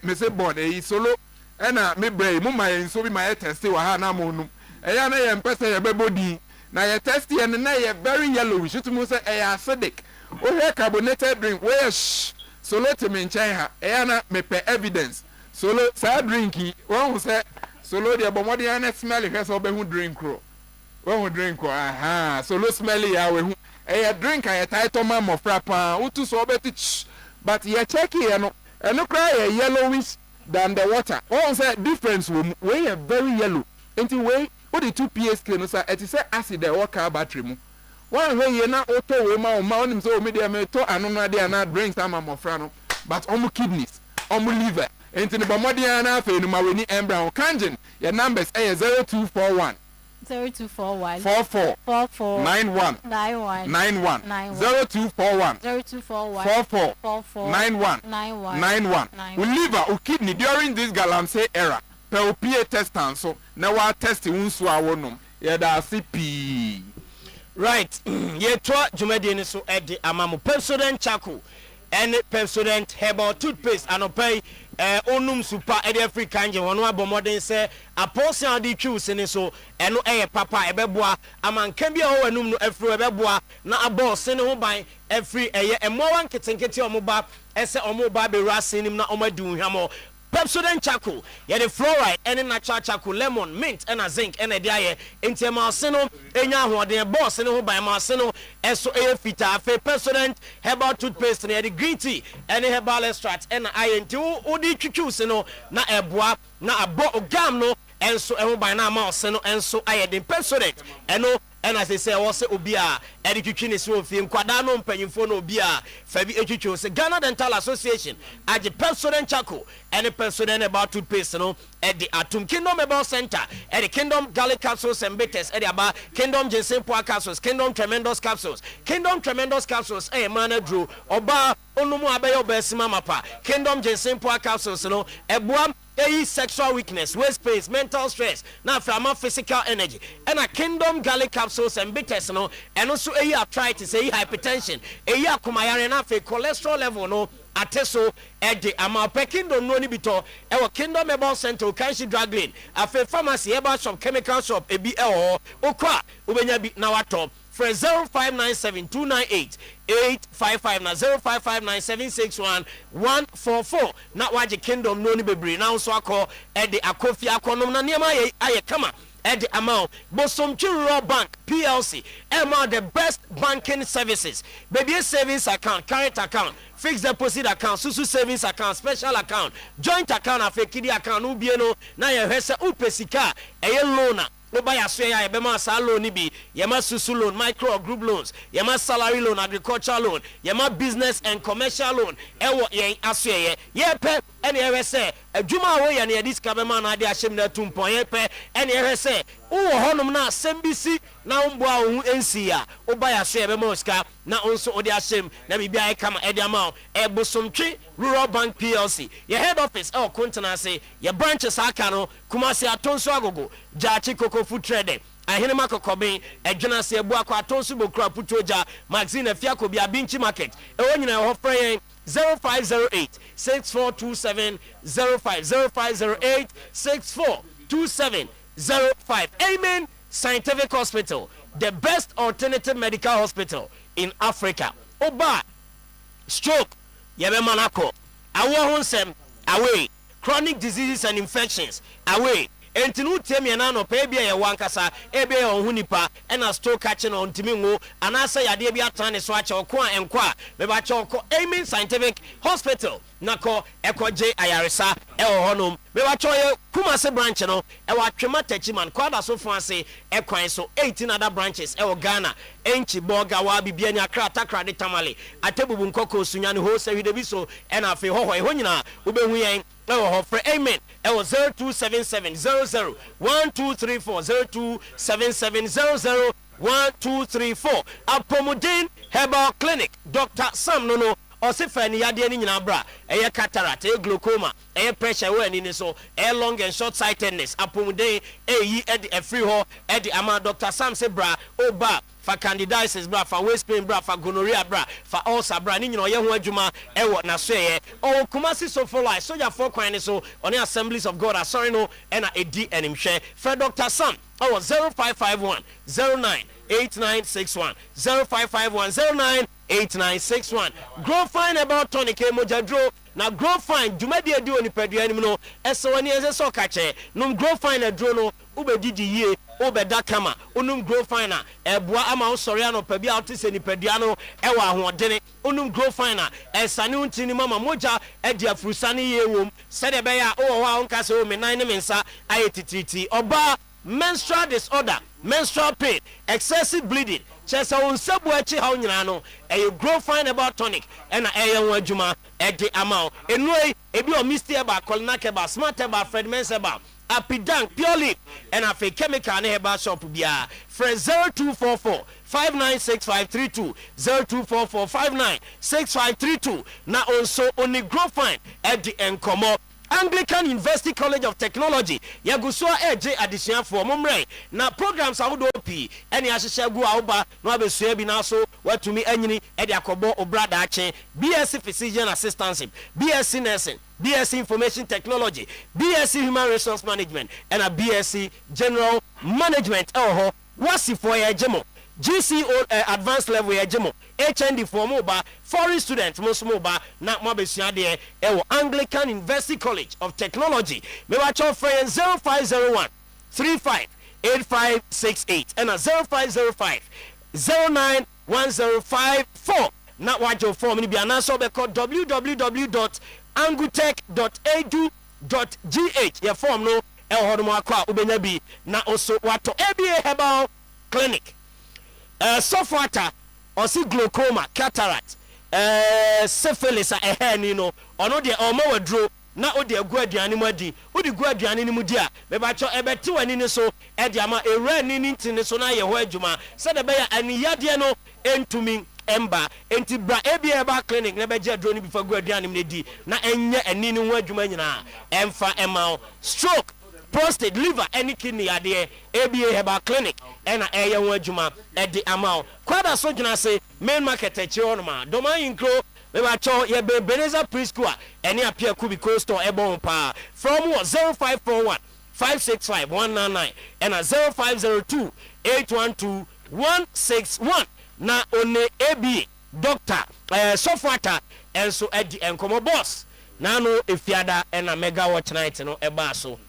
Speaker 9: me say born solo ena me bray mo ma ye so bi ma ye test wa ha na mo num ya na ye mpese ye bebodi na ye test ye na ye very yellowish to mo say acidic. O here carbonated drink we solo te me nchen ha ya na me pe evidence solo sa drinki won say solo de bomodi na smell he so be hu drink ro won drink ko solo smell ya we hu drink a title man mo frapa utu so be but ye check here no eno cry yellowish than the water. Won say difference we very yellow enti we what the 2 pH no say it is acid the water battery mu one way ye na auto we ma onim so me dey me to anono dey na drink some amofra no but omu kidneys omu liver enti ne bomodi na afa enu ma weni embra kangen your numbers 0241
Speaker 11: 0241
Speaker 9: 44
Speaker 11: 44
Speaker 9: 91
Speaker 11: 91
Speaker 9: 91 0241 44 91 91 liver o kidney during this galamsey era per PA test and so na wa test unsu awonom ye da CP
Speaker 2: right ye to jumadi ni so edi amamu Pepsodent charcoal and Pepsodent herbal toothpaste anopai onum super edi free kange wono abomoden se apostle adi twius ni so eno papa ebeboa amanka bia ho anum no afri ebeboa na abos ne ho ban afri eye emowan ketenkete omoba ese omoba be rase nim na omadu hwamo Pepsodent charcoal ye the fluoride any natural charcoal lemon mint and a zinc and a dia enti maseno enya hoden boss ne ho ban maseno eso e fita afi Pepsodent herbal toothpaste ne the green tea any herbal extract and enti odi twitwu no na eboa na abo ogam no enso e ho ban na maseno enso aye den Pepsodent eno and as I say, also Obia, education is so film, Quadano, Penifo, Obia, Fabi Echucho, say Ghana Dental Association, at the Pepsodent Chaco, and the Pepsodent about toothpaste, no, at the Atum Kingdom Mobile Center, at the Kingdom Garlic Capsules and Bitters, at the Aba, Kingdom Ginseng Poa Capsules, Kingdom Tremendous Capsules, a man drew, Oba, Onumu Abayo Besima Mapa, Kingdom Ginseng Poa Capsules, no, a buam. Sexual weakness, waist pain, mental stress, now from physical energy, and a Kingdom Garlic Capsules and bitters, no, and also arthritis, hypertension, kumayare na fe cholesterol level, no, ateso, edi ama Kingdom no nibito, our Kingdom Mobile Center, Kanshi Drug Lane, a pharmacy, eba shop, chemical shop, okwa, ubenya bi na wato. For 0597-298-855 na 0559-761-144 na waje Kingdom no ni bebre na so akọ e de akofi akonom na niam aye kama e de amount Bosomtwi Rural Bank PLC among the best banking services baby savings account, current account, fixed deposit account, susu savings account, special account, joint account, afekidi account ubieno na ye hwese upesika eye loan Oba ya swe ya ebema sa loan ni bi yema susu loan, micro or group loans, yema salary loan, agricultural loan, yema business and commercial loan ewo ye aswe ye pe ene ewe se adwuma wo ye ne diska bema na ade ahyem na tumpon ye pe ene ewe se wo honum na sembisi na mboa wo ensi ya oba ya swe ebema oska na onso ode ahyem na bibia e kama ede ama Bosomtwi Rural Bank PLC ye head office e kontena se ye branches aka no Kumasi Atonso Agogo Jachi Koko Food Trading ahene makokoben adwena se ebu akwa Atonso Bokura Putoja magazine afiako bia Binchi Market e wonyina ho frɛ 0508-6427-05 0508-6427-05 Amen Scientific Hospital, the best alternative medical hospital in Africa. Oba stroke yebe manako awo honsem away chronic diseases and infections away entinu temi na no pa bia ye wankasa ebe ye ohunipa ena stroke catching on timingo anasa yade bia tan ne so ache okwa enkwa be ba che okọ Amen Scientific Hospital nako ekoje ayaresa e honom be ba che ye Kumasi branch no e wa Twema Tachiman kwada so fo ase e kwan so 18 other branches e Ghana enchi boga wa bibia ni Accra Takra de Tamale atebubu nkoko sunya ne ho se hwedebi so e na afi hoho e ho nyina ubehu yen e ho frɛ Amen e 0277001234 0277001234 Apomodin Herbal Clinic Dr. Sam Nono Osifa ni yade ni nyina bra eye cataract eye glaucoma eye pressure we ni so eye long and short sightedness Apomodin eyi e de free ho e de ama Dr. Sam se bra oba fa candidiasis bra fa waist pain bra fa gonorrhea bra fa ulcer bra ni nyina ye ho adwuma e wo na so ye o Kumasi so for life so ya for kwan ni so on the Assemblies of God sorry no e na edi enimhwe for Dr. Sam 0551 09 8961 0551 098961 Grow Fine about tonic mojadro na Grow Fine dumadi edi oni pedua nim no eso wani eze so kache num Grow Fine adro no ubedidi yie obeda kama unum Grow Fine na eboa ama osori ano pa bia otise ni pedua no ewa ahoɔdene unum Grow Fine na esane untini mama moja edi afurusane yie wom sede be ya o wa onka se o me nan ne mensa ayetitriti oba menstrual disorder, menstrual pain, excessive bleeding, chesa unsebu echi ha nyina no e Grow Fine about tonic and e yan wadwuma e de amount enoi ebi o misty eba kolnake ba smart eba Fred Menseba Apidank pure leaf and a fake chemical nearby shop bia for 0244 596532 0244 596532 na also only Grow Fine at the Encomo Anglican University College of Technology yagusua eje addition for momre na programs awodo pi ene ahyehyɛ gu awoba no abesua bi na so watumi anyini e de akobo obrada ache BSc Physician Assistantship BSc Nursing BSc Information Technology BSc Human Resource Management and a BSc General Management wasi for yejemo GCO advanced level ya jemo HND for mobile foreign students most mobile na mabesua de Anglican University College of Technology me wa cho friend 0501 358568 and 0505 091054 na wajo form ni bia na so be called www.angutech.edu.gh ya form no e hodo akwa ubenya bi na oso wato ABA Herbal Clinic softwater osi glaucoma cataract syphilis ni no ono de omo wadro na odi agu aduane mu adi odi gu aduane ni mu di a me ba cho ebeti wani ni so e di ama ewra ni ni ntini so na ye ho adwuma se de be ya aniyade no entumi emba enti bra Herbal Clinic na be je adro ni bifa gu aduane mu di na enye ani ni ho adwuma nyina emfa emao stroke prostate liver any kidney ade ABA Herbal Clinic ena eye ho adwuma e di amao kwada so dwuna se main market e chi onoma doma inkro we ba cho ye be Beneza preschool ene apia kubi coast store ebon pa from 0541 565 199 ena 0502 812 161 na one ABA doctor softwater enso edi enkomo boss na no efiada ena mega watch night no eba so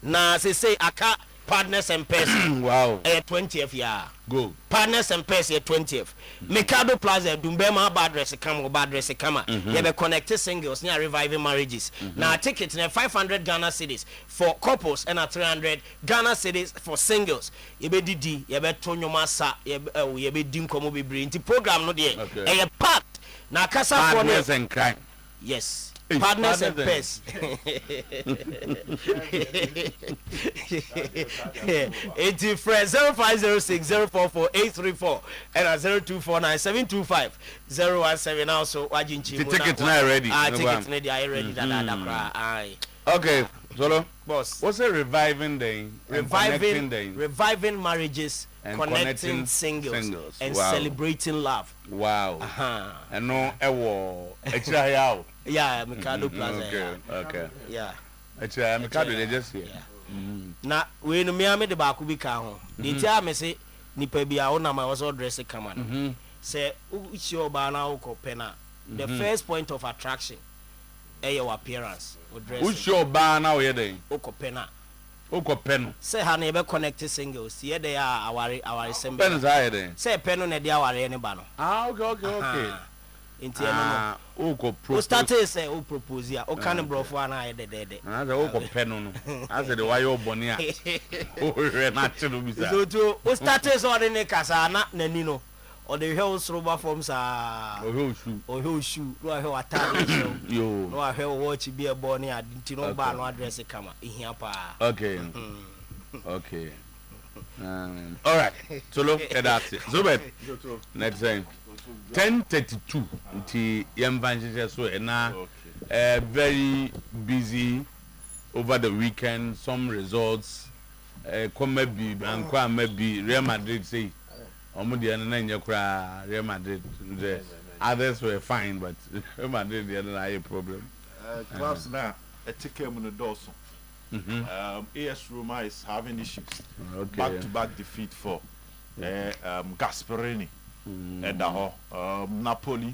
Speaker 2: na say aka partners and pairs
Speaker 1: wow
Speaker 2: 20th ya
Speaker 1: go
Speaker 2: partners and pairs 20th Mikado Plaza Dumbema bad dress kama you be connected singles near reviving marriages now tickets na 500 Ghana cedis for couples and 300 Ghana cedis for singles you be didi you be tonyo masa you be dim komo be bring program no there e packed na kasa for
Speaker 1: partners and crime
Speaker 2: yes partners and pairs. It's fresh 0506 044 834 and 0249 725 017 also wajinchi.
Speaker 1: The tickets now ready.
Speaker 2: Tickets ready. I ready.
Speaker 1: Okay, Zolo.
Speaker 2: Boss.
Speaker 1: What's a reviving day?
Speaker 2: Reviving marriages. And connecting singles and celebrating love.
Speaker 1: Wow. And no ewo. Extra yao.
Speaker 2: Yeah, Mikado Plaza.
Speaker 1: Okay.
Speaker 2: Yeah.
Speaker 1: Extra Mikado they just here.
Speaker 2: Na we no me ame de ba ku bi ka ho. Di tia me se nipa bi a wona ma was dress kama no. Say uchi oba na ukope na. The first point of attraction your appearance.
Speaker 1: Uchi oba na wo ye den.
Speaker 2: Ukope na.
Speaker 1: Pen.
Speaker 2: Say ha na be connect singles. Here they are our assembly.
Speaker 1: Pen is higher then.
Speaker 2: Say pen no dey aware any ba no.
Speaker 1: Okay.
Speaker 2: Inti no.
Speaker 1: Oko propose.
Speaker 2: O started say o propose ya. O kan brofo na de.
Speaker 1: Na say oko pen no. I say the why you boni a. O re na chelo bi sa.
Speaker 2: So to o started so de ne kasa na nani no. Or the hell stroba forms are or shoe no I attack
Speaker 1: yo
Speaker 2: no I watch be a bonny I didn't know ba no address kama here pa
Speaker 1: okay all right so look at that so but next time 10:32 until yamvanjije so na very busy over the weekend some results come maybe and kwa maybe Real Madrid say Omudia na Real Madrid the others were fine but Real Madrid the other a problem
Speaker 13: clubs now a ticket on the dorsal AS Roma is having issues back-to-back defeat for Gasperini and Napoli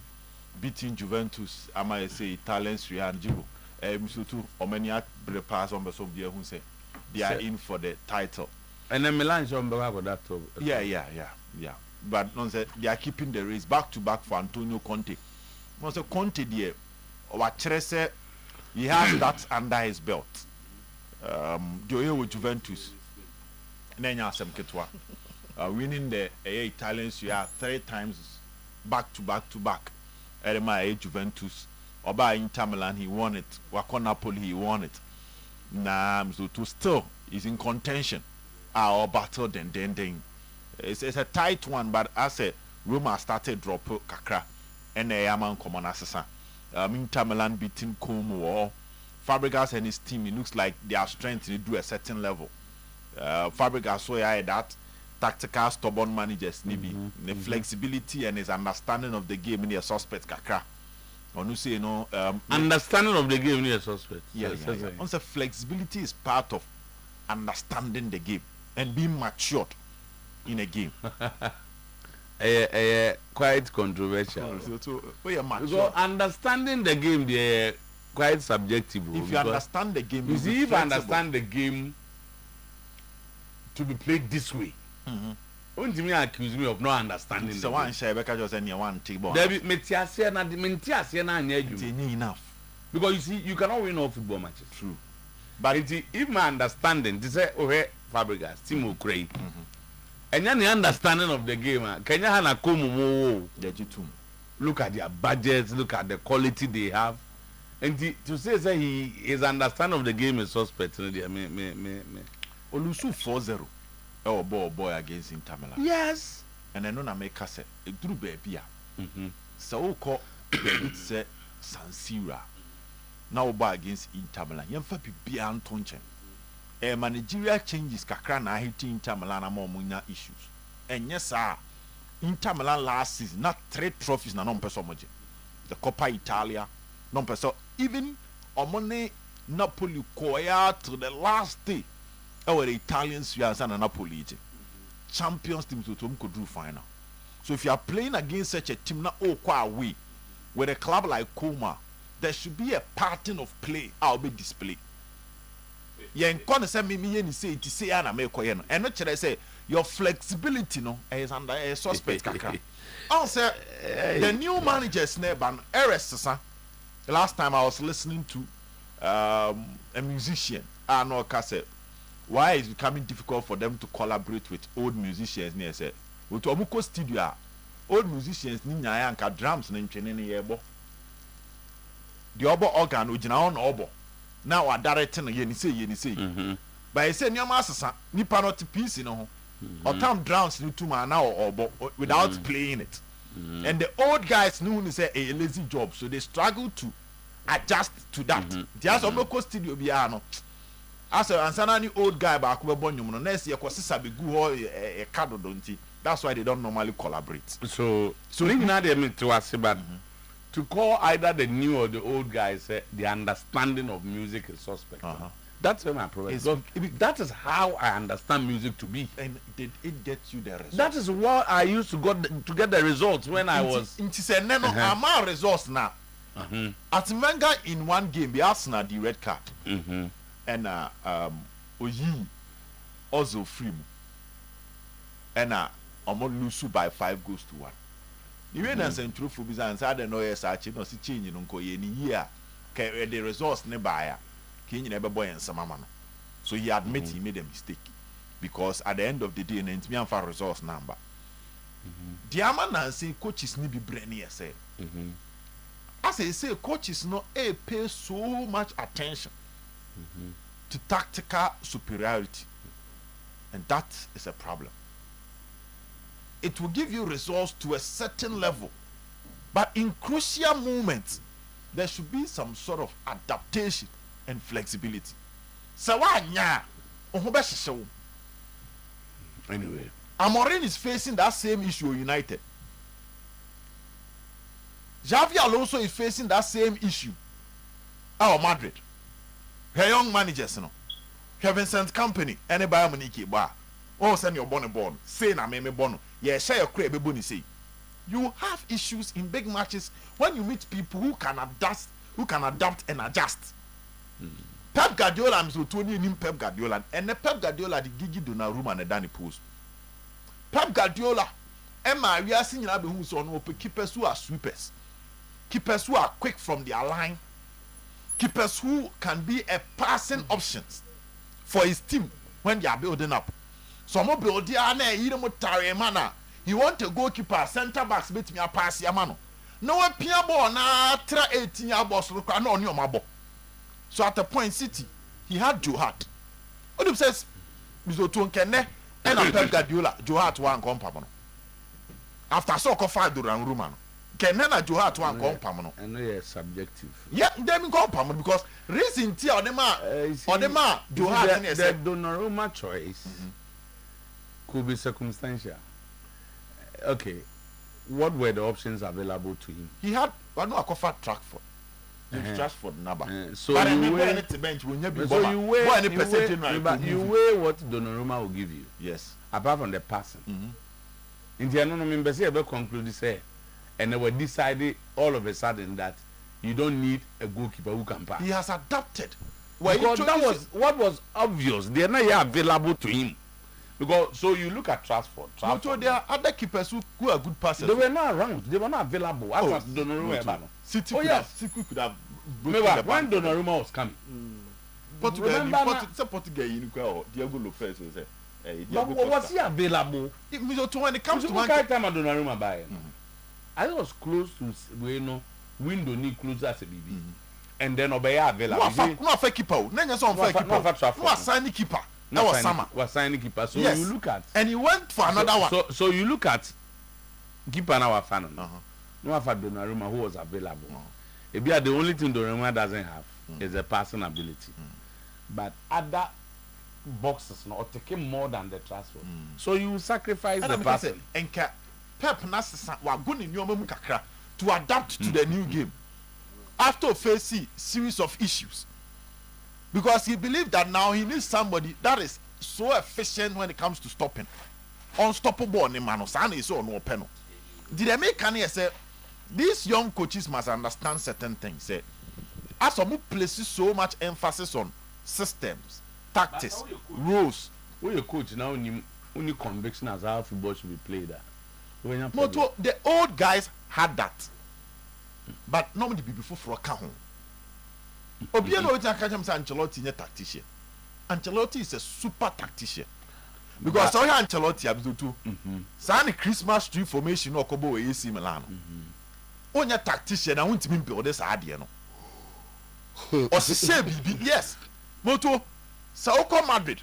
Speaker 13: beating Juventus I might say Italian Serie A Jibo Misutu Omenia pass on the of the who say they are in for the title
Speaker 1: and then Milan show that
Speaker 13: yeah but no say they are keeping the race back to back for Antonio Conte no say Conte there what say he has that under his belt Joe with Juventus nenya asem ketwa winning the Italian Serie A 3 times back to back Erema Juventus Oba Inter Milan he won it Wako Napoli he won it na so to still is in contention our battle then it's a tight one but as a Roma started drop kakra and a yaman common assassin Inter Milan beating Como Fabregas and his team it looks like their strength to do a certain level Fabregas so that tactical stubborn managers maybe the flexibility and his understanding of the game in the suspect kakra on say
Speaker 1: understanding of the game in the suspect
Speaker 13: on say flexibility is part of understanding the game and being matured in a game
Speaker 1: quite controversial. So understanding the game, they're quite subjective.
Speaker 13: If you understand the game,
Speaker 1: you see, if you understand the game to be played this way, won't you accuse me of not understanding?
Speaker 13: So one share because just any one table.
Speaker 1: There be enough. Because you see, you cannot win all football matches.
Speaker 13: True.
Speaker 1: But if my understanding, this is Fabregas, Timo Cray, and then the understanding of the game, Kenya Hana Komo, look at their budgets, look at the quality they have, and to say that his understanding of the game is suspect.
Speaker 13: Olusu 4-0. Oh boy against Inter Milan.
Speaker 1: Yes.
Speaker 13: And then on make us a drew baby. So call it San Siro. Now by against Inter Milan. Yemfa be Antonchen. Managerial changes kakra na hitting Inter Milan among issues. And yes, sir, Inter Milan last season, not 3 trophies na non person moje. The Coppa Italia, non person even Omone Napoli Koya to the last day. Our Italians we are and Napoli champions team to could do final. So if you are playing against such a team now away with a club like Como, there should be a pattern of play I'll be displayed. Yen kone say me say it say na me koye no. And not say your flexibility no is under a suspect kakra. Also the new managers never the last time I was listening to a musician no say why is it becoming difficult for them to collaborate with old musicians near say with omuko studio old musicians ni nyaya anka drums na ntwene ne yebo the obo organ ojina on obo now a directing ye say but I say nyama asesa nipa not piece no ho or time drums ni tuma now obo without playing it and the old guys knew say a lazy job so they struggle to adjust to that there's omuko studio bia no as an answer old guy back we born no next year kwasisa be gu ho e kado donti. That's why they don't normally collaborate. So now they mean to us but to call either the new or the old guys the understanding of music is suspect. That's where my problem is. That is how I understand music to be. And did it get you the results? That is what I used to get the results when I was. It is a name of results now. At Menga in one game, the Arsenal the red card. And Oyi also free. And Omo lose by 5 goals to 1. The way that's true for business, I don't know yes, I no see change in Unko any year. The results nearby. King never boy and some man. So he admits he made a mistake. Because at the end of the day, and it's me and for results number. The man say coaches need be brainy, say. As I say, coaches no pay so much attention to tactical superiority, and that is a problem. It will give you results to a certain level, but in crucial moments, there should be some sort of adaptation and flexibility. So anyway, Amorim is facing that same issue with United. Xavi Alonso is facing that same issue. Madrid. Her young managers, Vincent Company, anybody money bar. Oh, send your born. Say na me bono. Yeah, share your crib boni say. You have issues in big matches when you meet people who can adapt and adjust. Pep Guardiola is Tony nim Pep Guardiola and the Pep Guardiola the Gigi Donnarumma and the Danny Post. Pep Guardiola Emma we are seeing who's on keepers who are sweepers. Keepers who are quick from their line. Keepers who can be a passing options for his team when they are building up. Some build he want a goalkeeper, center backs bet me a pass yamano. No a pia ball na 18 year boss look no on your mabo. So at the point City, he had Joe Hart. What he says Mizoton Kenne and a Pep Guardiola, Joe Hart one compamano. After soccer 5 duran Roman. Kenena Joe Hart one compamano.
Speaker 1: I know you're subjective.
Speaker 13: Yeah, them compamano because reason tea on them Joe Hart and
Speaker 1: the Donnarumma choice could be circumstantial. Okay, what were the options available to him?
Speaker 13: He had no Akofa Trackford. Trackford Naba.
Speaker 1: So you weigh what Donnarumma will give you.
Speaker 13: Yes.
Speaker 1: Apart from the passing. In the end, I conclude say, and they were decided all of a sudden that you don't need a goalkeeper who can pass.
Speaker 13: He has adapted.
Speaker 1: Because that was what was obvious. They are not available to him. Because so you look at Trafford.
Speaker 13: So there are other keepers who are good passers.
Speaker 1: They were not around. They were not available.
Speaker 13: City could have.
Speaker 1: Remember when Donnarumma was coming.
Speaker 13: Portugal, Diego Lopez was there.
Speaker 1: But was he available?
Speaker 13: When it comes to one
Speaker 1: time Donnarumma by, I was close to window need close as a baby, and then obey available.
Speaker 13: No fair keeper. No keeper. No signing keeper. That was summer.
Speaker 1: Was signing keeper. So
Speaker 13: yes.
Speaker 1: You look at,
Speaker 13: and he went for another one.
Speaker 1: So you look at keeper now fan. No for Donnarumma who was available. Maybe the only thing Donnarumma doesn't have is the passing ability, but other boxes or taking more than the transfer. So you sacrifice the passing.
Speaker 13: And Pep Nasa were going in your kakra to adapt to the new game after facing series of issues, because he believed that now he needs somebody that is so efficient when it comes to stopping, unstoppable. Did they make any say these young coaches must understand certain things? Say, as some places so much emphasis on systems, tactics, rules.
Speaker 1: When you coach now, only conviction as how football should be played.
Speaker 13: Moto, the old guys had that, but nobody be before for a kahon. Obiano Ancelotti is a tactician. Ancelotti is a super tactician. Because so Ancelotti abduto. Sani Christmas tree formation or Kobo AC Milan. Only tactician, I want to be build this idea. Or say yes. Moto, Saoko Madrid.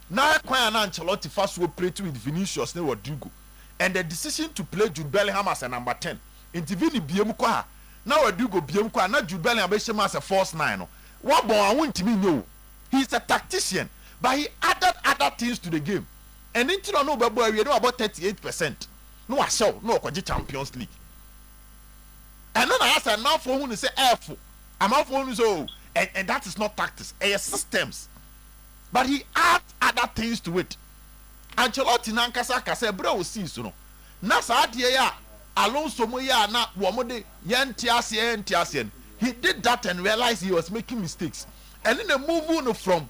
Speaker 13: Now Ancelotti first will play with Vinicius ne Rodrigo. And the decision to play Jude Bellingham as a number 10. Intervene BM Kwa. Now Rodrigo BM Kwa, not Jude Bellingham as a false 9. What boy I want to me know. He's a tactician, but he added other things to the game. And into no boy, we know about 38%. No, I saw no Champions League. And then I asked now for whom to say F. I'm out for whom so and that is not tactics, systems. But he adds other things to it. Ancelotti nankasa kasa bra o see so no na sa de ya Alonso mo ya na wo mo de yentiase he did that and realized he was making mistakes, and then they move on from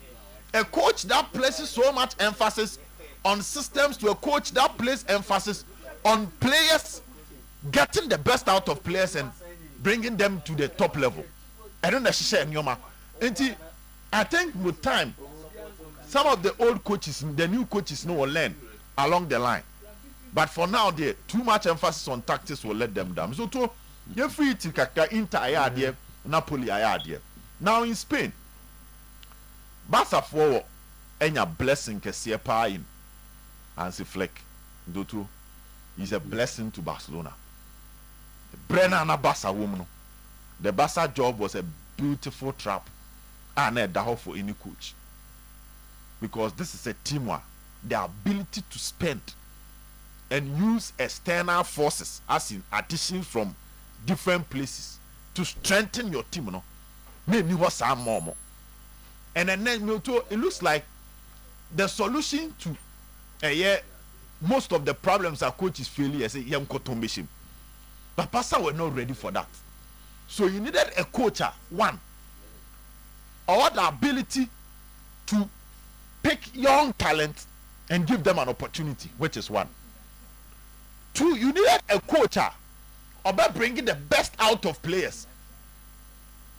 Speaker 13: a coach that places so much emphasis on systems to a coach that places emphasis on players getting the best out of players and bringing them to the top level. I don't know share nyoma enti I think with time some of the old coaches, the new coaches will learn along the line. But for now, there too much emphasis on tactics will let them down. So to you free to kaka Inter ayadie, Napoli ayadie. Now in Spain, Barca for enya blessing kesiye pa in Hansi Flick. Doto is a blessing to Barcelona. Brenner na Barca woman. The Barca job was a beautiful trap and a daho for any coach. Because this is a team where the ability to spend and use external forces as in addition from different places to strengthen your team, maybe was some more. And then it looks like the solution to most of the problems our coach is feeling is a young cotomation. But Pastor were not ready for that. So you needed a coach, one, or the ability to pick young talent and give them an opportunity, which is one. Two, you needed a coach about bringing the best out of players.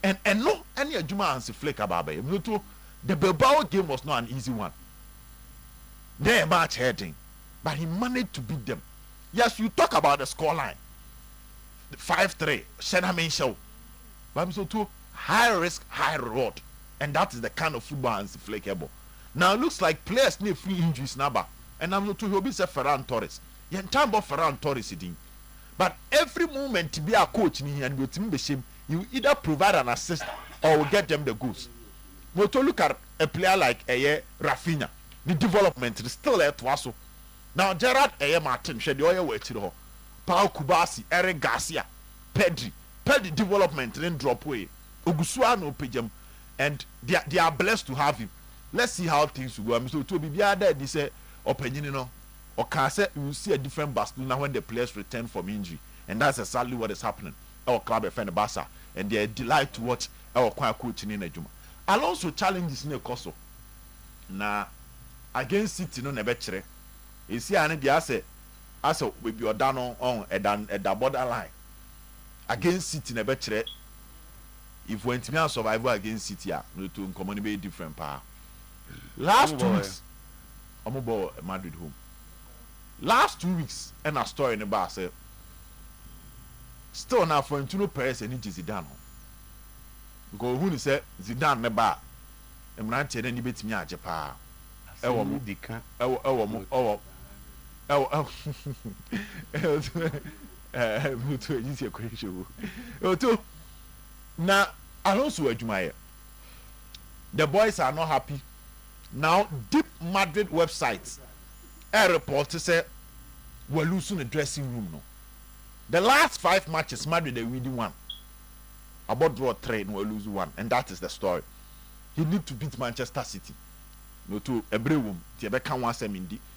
Speaker 13: And no, any Juma and Flick about it. The Bilbao game was not an easy one. They match heading, but he managed to beat them. Yes, you talk about the scoreline, 5-3, Shenhamin show. But so too high risk, high reward, and that is the kind of football and Flick able. Now it looks like players need free injuries now, and I'm not too he'll be say Ferran Torres. You time about Ferran Torres in. But every moment to be a coach and your team the same, you either provide an assist or will get them the goals. But to look at a player like Rafinha, the development is still there to us. Now Gerard Martin, shed the oil way to the Paul Kubasi, Eric Garcia, Pedri development then drop away. Ogusuano Pejam, and they are blessed to have him. Let's see how things will go. So to be there, they say opinion, or can say you see a different Barcelona when the players return from injury, and that's exactly what is happening. Our club friend Barca, and they delight to watch our coach in Ejuma. Alonso challenges in the course. Na against City no nebetre. You see, I need the as we be down on a borderline against City nebetre. If when Timia survival against City, no to common be different power. Last 2 weeks, I'm about Madrid home. Last 2 weeks, and a story in the bar say, still now for Antonio Perez and Zidane. Because who said Zidane ne bar, and not telling any bit me at Japan. Now, Alonso Ejumaya. The boys are not happy. Now, deep Madrid websites, a report say we're losing the dressing room. No, the last 5 matches, Madrid they winning 1. About draw 3 and we lose 1, and that is the story. He need to beat Manchester City. No, to every room. Tiebeka wants him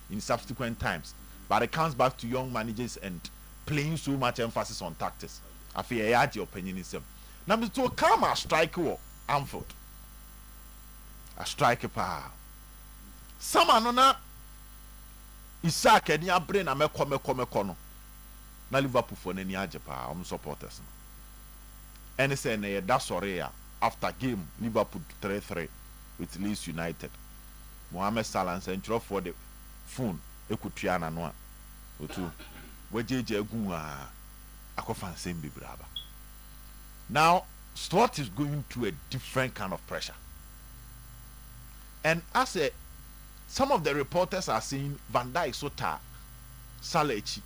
Speaker 13: in subsequent times, but it comes back to young managers and playing so much emphasis on tactics. I feel I had your opinion in some. Number 2, come a striker or Anfield. A striker pa. Some anona Isaac and your brain a me na Liverpool for any pa supporters. And they say that's sorry after game Liverpool 3-3 with Leeds United. Mohamed Salah and for the phone ekutriana no otu wejeje gunwa akofan sembe braba. Now Slot is going through a different kind of pressure, and as some of the reporters are saying Van Dijk Sota Salah echi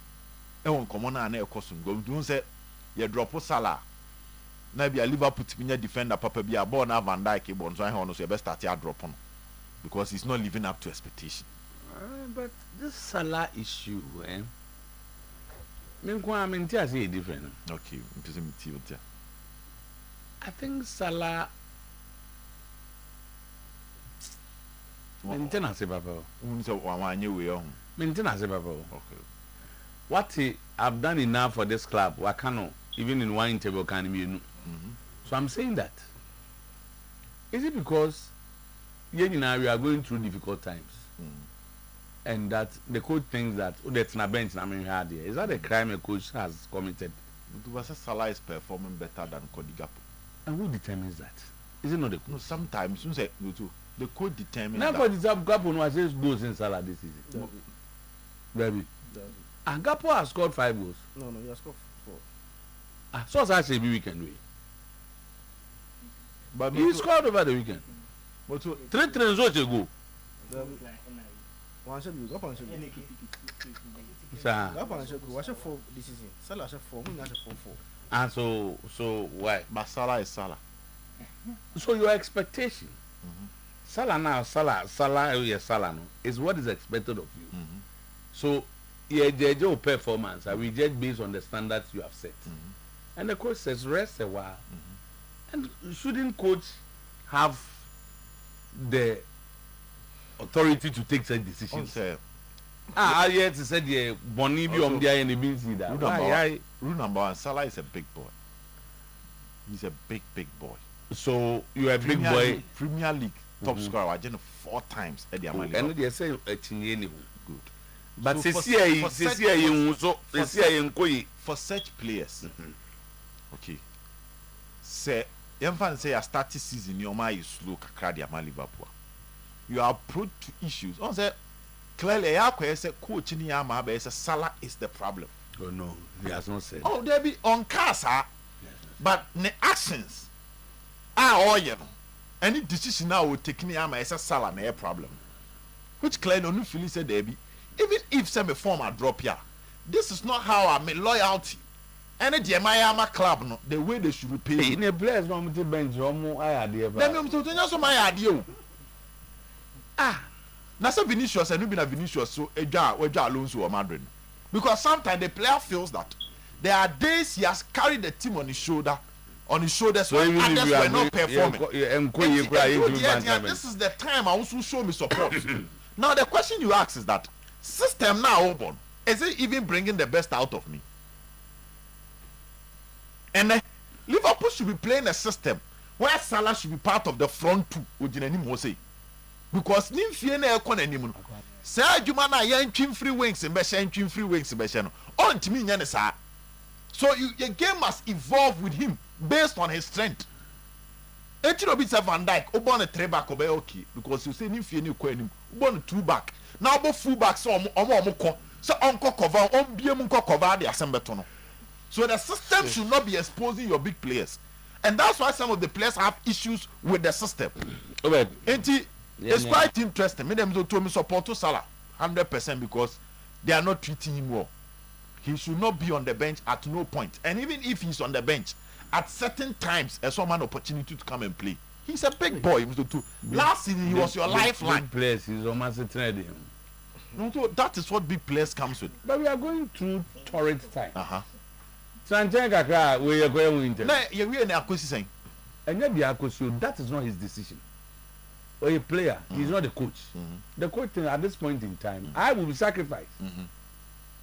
Speaker 13: e won komona na ekosum go do say ye drop Salah na bia Liverpool timinya defender papa bia ball na Van Dijk e bon so he no so e be start ya drop on because he's not living up to expectation.
Speaker 1: But this Salah issue, say different.
Speaker 13: Okay,
Speaker 1: I think Salah maintenance papa. Maintenance papa.
Speaker 13: Okay.
Speaker 1: What I've done enough for this club, Wakano, even in one interview can be So I'm saying that. Is it because we are going through difficult times? And that the coach thinks that that's not bench hard here. Is that a crime a coach has committed?
Speaker 13: Salah is performing better than Cody Gakpo.
Speaker 1: And who determines that? Is it not the coach?
Speaker 13: No, sometimes you say the coach determines
Speaker 1: now that. Now for Gakpo no says goals in Salah this season. Baby. And Gakpo has scored 5 goals.
Speaker 2: No, he has scored 4.
Speaker 1: So I say weekend way. But he scored over the weekend. But 3 so to go.
Speaker 2: One should go.
Speaker 1: Sir.
Speaker 2: What's 4 this season? Salah 4. Who has 4-4?
Speaker 1: And so why?
Speaker 13: But Salah is Salah.
Speaker 1: So your expectation, Salah now, Salah no, is what is expected of you. So your performance, we judge based on the standards you have set. And the coach says rest a while. And shouldn't coach have the authority to take such decisions? I yet said the Bonibi there and the Binsi that.
Speaker 13: Rule number 1, Salah is a big boy. He's a big boy.
Speaker 1: So you are a big boy.
Speaker 13: Premier League top scorer, I 4 times at the Amali.
Speaker 1: And they say good. But
Speaker 13: for such players, okay. Say say a starting season your mind is slow kakra the Amali Liverpool. You are prone to issues. On say clearly say coach in Yama say Salah is the problem.
Speaker 1: Oh no, he has not said.
Speaker 13: Oh, there be on casa, but the actions are all you know. Any decision now will take Yama as a Salah na problem. Which clearly no feeling said there be. Even if some form a drop here, this is not how I mean loyalty. Any the Miami club no, the way they should repay.
Speaker 1: In a place no me bench omo I idea.
Speaker 13: Let me to so my idea. Na say Vinicius and no be na Vinicius so eja Alonso or Madrid. Because sometimes the player feels that there are days he has carried the team on his shoulders so when others were not performing. This is the time I also show me support. Now the question you ask is that system now open. Is it even bringing the best out of me? And Liverpool should be playing a system where Salah should be part of the front two. Because Nimfie na ekɔ n'anim no. Say adwuma na yɛn twin free wings no. On to me nyane saa. So your game must evolve with him based on his strength. Enti obi say Van Dijk, obo na 3 back obe okay because you say Nimfie ni kɔ anim. Obo na 2 back. Now obo full back so omo kɔ. So onko cover, biem nko cover the assemble no. So the system should not be exposing your big players. And that's why some of the players have issues with the system. It's quite interesting. Me them told me support to Salah 100% because they are not treating him well. He should not be on the bench at no point. And even if he's on the bench, at certain times, there's some opportunity to come and play. He's a big boy. Last season, he was your lifeline.
Speaker 1: Big players, he's almost trading.
Speaker 13: No, so that is what big players comes with.
Speaker 1: But we are going through torrid time. Sanjay Kakra, we are going winter.
Speaker 13: That
Speaker 1: is not his decision. Or a player, he's not the coach. The coach at this point in time, I will be sacrificed.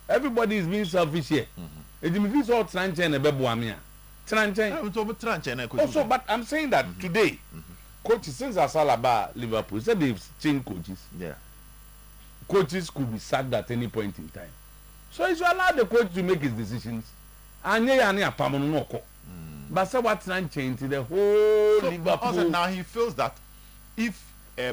Speaker 1: Everybody is being selfish here. It all Tranche and Bebuamia. Also, but I'm saying that today, coaches since Asalaba Liverpool said they've changed coaches.
Speaker 13: Yeah.
Speaker 1: Coaches could be sacked at any point in time. So you allow the coach to make his decisions. And but say what change the whole
Speaker 13: so,
Speaker 1: Liverpool.
Speaker 13: Also now he feels that if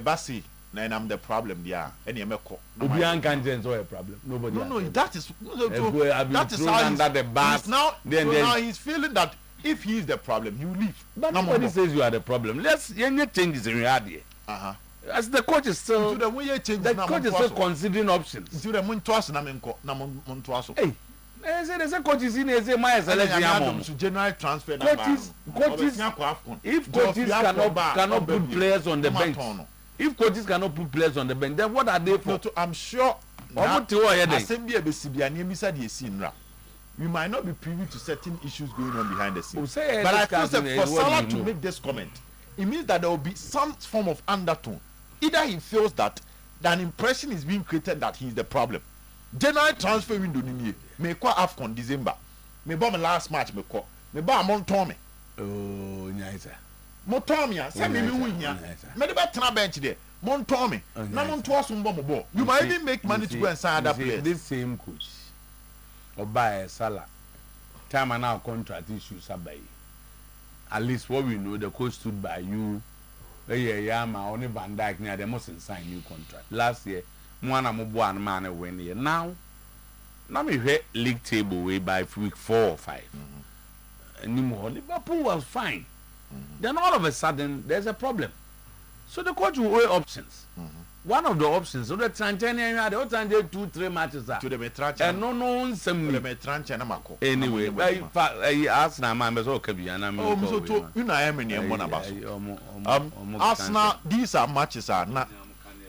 Speaker 13: Bassi, then I'm the problem there. Any
Speaker 1: Obian can't change a problem. Nobody.
Speaker 13: No, that is
Speaker 1: that is how under the bus.
Speaker 13: Now, now he's feeling that if he is the problem, he will leave.
Speaker 1: But nobody says you are the problem. Let's changes in reality. As the coach is still, the coach is still considering options. Hey. There's a coaches in a
Speaker 13: general transfer.
Speaker 1: If coaches cannot put players on the bench, then what are they for?
Speaker 13: I'm sure we might not be privy to certain issues going on behind the scenes. But I feel that for Salah to make this comment, it means that there will be some form of undertone. Either he feels that an impression is being created that he is the problem. General transfer window ni me kwa AFCON December. Me ba my last match me kwa. Me ba Montomi.
Speaker 1: Oh, nyaisa.
Speaker 13: Montomi ya, say me win ya. Me de ba tena bench there. Montomi. Na Monto aso mbo mo ball. You might even make money to go and sign other players.
Speaker 1: This same coach Oba Salah time and now contract issues abai. At least what we know, the coach stood by you. Only Van Dijk near they mustn't sign new contract. Last year one man win here. Now me hit league table way by week 4 or 5. Anymore Liverpool was fine. Then all of a sudden there's a problem. So the coach will weigh options. One of the options, so the Tranchania, the other 2-3 matches are
Speaker 13: to the Metranche
Speaker 1: and no some
Speaker 13: the Metranche and Amako.
Speaker 1: Anyway, I asked now my members okay, and I'm
Speaker 13: Arsenal, these are matches are not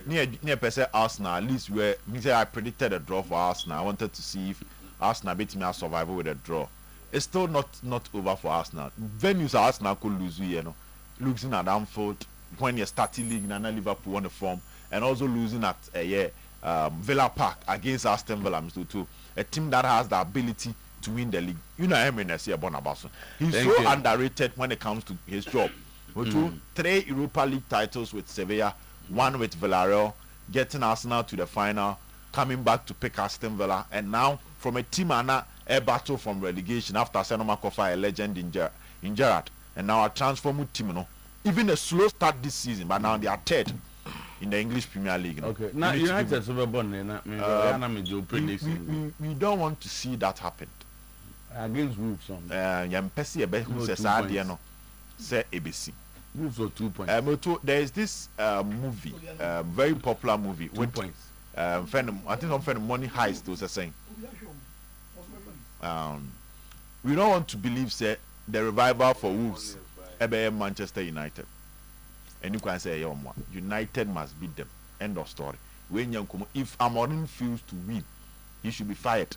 Speaker 13: near percent Arsenal. At least where I predicted a draw for Arsenal. I wanted to see if Arsenal beat me a survival with a draw. It's still not over for Arsenal. Venues Arsenal could lose, losing at Anfield when you're starting league and Liverpool on the form, and also losing at Villa Park against Aston Villa, too. A team that has the ability to win the league. You know, he's so underrated when it comes to his job. 3 Europa League titles with Sevilla, 1 with Villarreal, getting Arsenal to the final, coming back to pick Aston Villa, and now from a team and a battle from relegation after Senoma Kofa, a legend in Gerrard, and now a transformed team. Even a slow start this season, but now they are 3rd in the English Premier League.
Speaker 1: Okay, now United
Speaker 13: we don't want to see that happen.
Speaker 1: Against Wolves,
Speaker 13: say ABC.
Speaker 1: Wolves for 2 points.
Speaker 13: There is this movie, very popular movie.
Speaker 1: 2 points.
Speaker 13: I think some friend Money Heist was saying. We don't want to believe say the revival for Wolves Manchester United. And you can say United must beat them. End of story. If Amorim feels to win, he should be fired.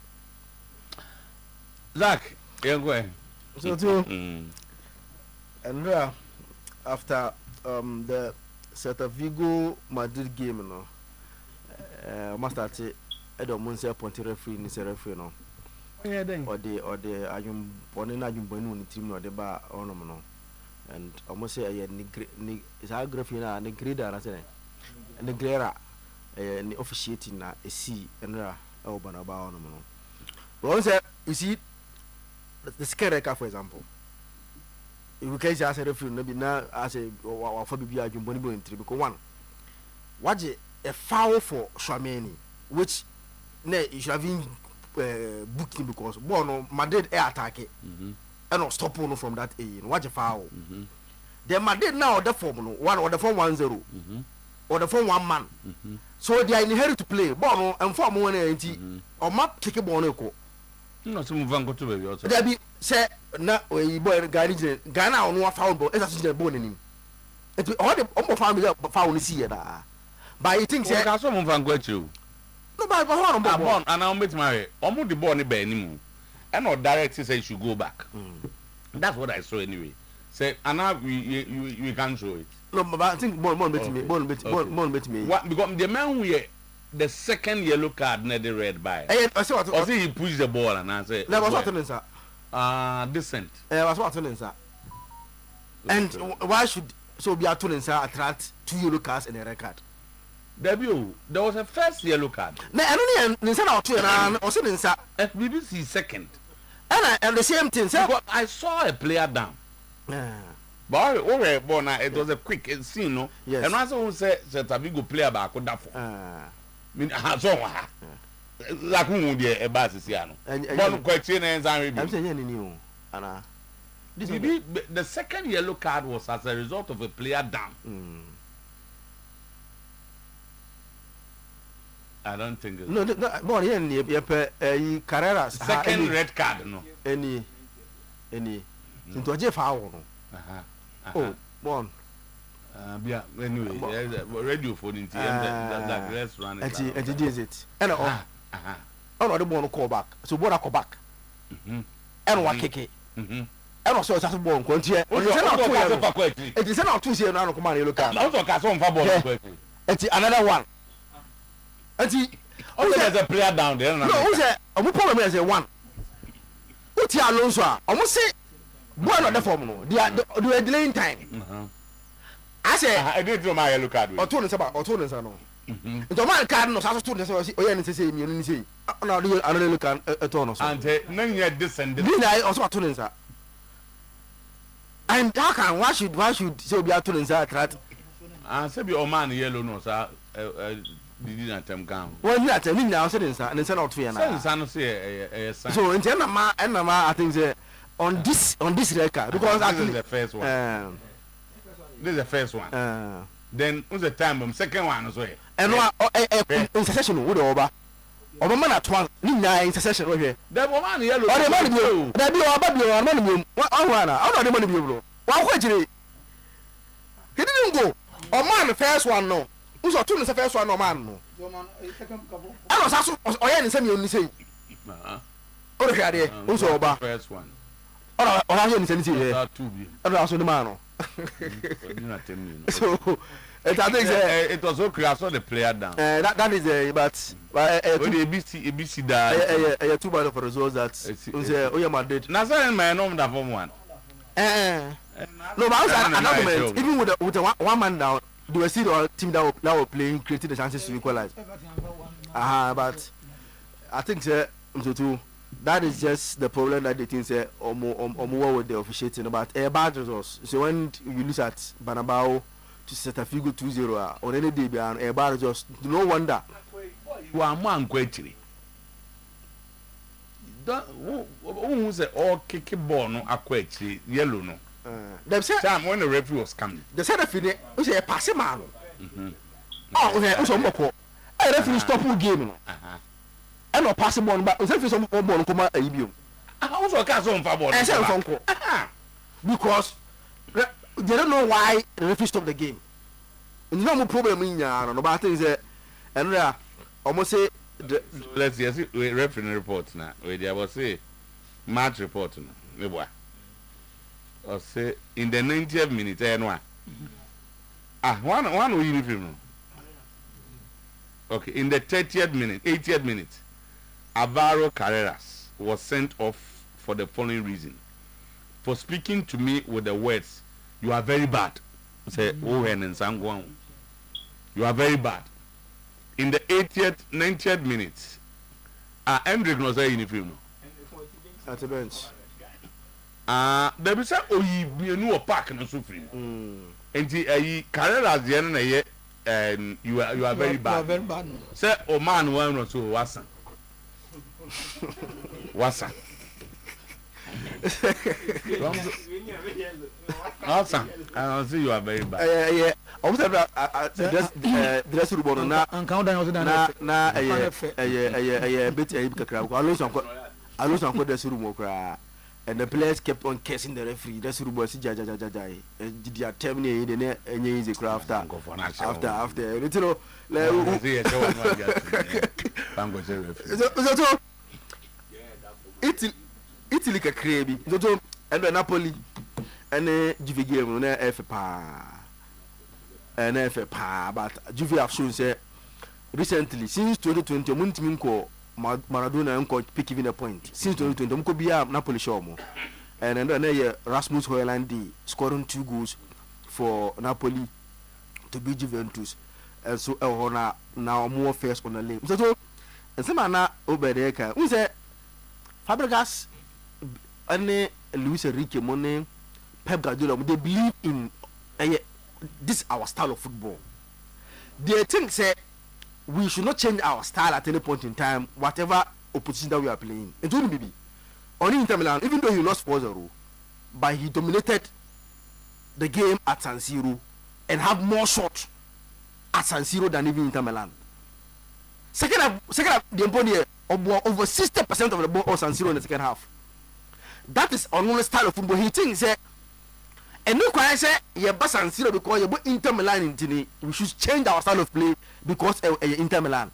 Speaker 1: Zach, go
Speaker 2: so too. And after the Celta Vigo Madrid game, must start Edo Munse Ponte referee ni se referee no. Or the ajum boni na ajum bonu ni team no de ba onom no. And almost say ni is a graphic na ni grader na say ni grera ni officiating na esi enra e obana ba onom no. But say you see the skereka for example. If you can say as a referee no be na as a wa for bibia ajum boni bo entry because one waje a foul for Shwameni which you should have been booked because Bono Madrid air attack it and not stop one from that A. Watch a foul. Then Madrid now the form one or the form 1-0 or the form 1 man. So they are inherited to play Bono and form 180 or map kick a Bono.
Speaker 1: No, some Vango to baby also.
Speaker 2: There be say na we boy Ghana on one foul ball as a bone in him. It all the almost family foul see that. But I think say
Speaker 1: some Vango to.
Speaker 2: No, but
Speaker 1: born and I'll meet my almost the born in anymore. And not directly say you should go back. That's what I saw anyway. Say, and now we can show it.
Speaker 2: No, but I think born bet me.
Speaker 1: What because the man we the second yellow card near the red by.
Speaker 2: I see what.
Speaker 1: I see he pushed the ball and I say.
Speaker 2: That was what sir.
Speaker 1: Decent.
Speaker 2: Was what sir. And why should so be at sir attract 2 yellow cards and a red card?
Speaker 1: There was a first yellow card.
Speaker 2: Na I don't know or two and also
Speaker 1: BBC second.
Speaker 2: And the same thing, sir.
Speaker 1: I saw a player down. But it was a quick scene, no?
Speaker 2: Yes.
Speaker 1: And also who said that we go player back on that. I mean, like who would a Basisiano. One question and I'm
Speaker 2: saying you, Anna.
Speaker 1: The second yellow card was as a result of a player down. I don't think
Speaker 2: no, born here in the Carreras.
Speaker 1: Second red card, no.
Speaker 2: Any. Into a Jeff Hour. Oh, born.
Speaker 1: Anyway, radio for the that restaurant.
Speaker 2: And he did it. And the born call back. So, what I call back. And what kick it. And also, it's a born. It is not 2 years now. Come on, you look at.
Speaker 1: Also, Casson Fabo.
Speaker 2: It's another one. And
Speaker 1: there's a player down there.
Speaker 2: No, who's a problem is a one. What's your Alonso? Almost say, one of the formula. They are delaying time. I say,
Speaker 1: I did throw my yellow card.
Speaker 2: Or told us about, or told us, I know. The man card knows how to do this. Oh, yeah, say, you say, now do another look at Tonos. And
Speaker 1: none yet descended.
Speaker 2: I also told us. And how can why should so be out to that?
Speaker 1: And say, your man yellow nose. Did not come.
Speaker 2: Well, not telling now, and it's not fair. So, in Tenama and I think on this record because
Speaker 1: actually the first one. This is the first one. Then who's the time? Second one as well.
Speaker 2: And in succession would over. Or man at one, in succession over here.
Speaker 1: That woman yellow.
Speaker 2: Or the money, that be our baby or money. I'll not the money bureau. Why would he didn't go. Or man, the first one, no. Who's a two is the first one, no man. I was also in semi only say. Oh, here, who's over
Speaker 1: first one.
Speaker 2: Oh, I didn't send you. And also the man. So, I think
Speaker 1: it was okay. I saw the player down.
Speaker 2: That is a but
Speaker 1: ABC that
Speaker 2: a 2 bad for results that Oyerepa did.
Speaker 1: Nazarene man on that form one.
Speaker 2: No, but another moment, even with the one man down. Do we see the team that were playing creating the chances to equalize? But I think that is just the problem that they think say or more with the officiating about a bad results. So when you lose at Banabao to set a figure 2-0 on any day beyond a bad results, no wonder.
Speaker 1: One man quickly. Who say all kicking ball no quickly yellow no.
Speaker 2: They said
Speaker 1: time when the referee was coming.
Speaker 2: They said if you say a passing man. Oh, okay, so more. I referee stop the game. And no passing ball, but if some ball come out, I
Speaker 1: also cast on for ball.
Speaker 2: I said because they don't know why the referee stopped the game. No more problem in there. No matter is and almost say
Speaker 1: let's see referee report now. Where they was say match report now. Or say in the 90th minute, one we uniform. Okay, in the 80th minute, Alvaro Carreras was sent off for the following reason: for speaking to me with the words, "You are very bad." Say, "Oh, you are very bad." In the 90th minute, Hendrick no say uniform.
Speaker 2: At the bench.
Speaker 1: There be say Oyerepa no park no so free. Enti Carreras the na ye you are very bad. Say o man one no so wasa. Wasa. Awesome. I see you are very bad.
Speaker 2: Yeah. Almost dress room na bit I lose on dress room and the players kept on cursing the referee. Dress room was did you terminate the easy craft after you know Italy ka krebi so and Napoli and Juve game na F pa but Juve have shown say recently since 2020 Muntimin ko Maradona nko pick even a point since 2020 mko bia Napoli show mo and then Rasmus Højlund scoring 2 goals for Napoli to beat Juventus and so now more first on the league so and some na Oyerepa we say Fabregas and Luis Enrique Mone Pep Guardiola they believe in this our style of football. They think say we should not change our style at any point in time, whatever opposition that we are playing. And only maybe only Inter Milan, even though he lost 4-0, but he dominated the game at San Siro and have more shots at San Siro than even Inter Milan. Second half, the opponent over 60% of the ball on San Siro in the second half. That is only style of football. He thinks say, and no quite say you San Siro because you Inter Milan in Tini. We should change our style of play because Inter Milan.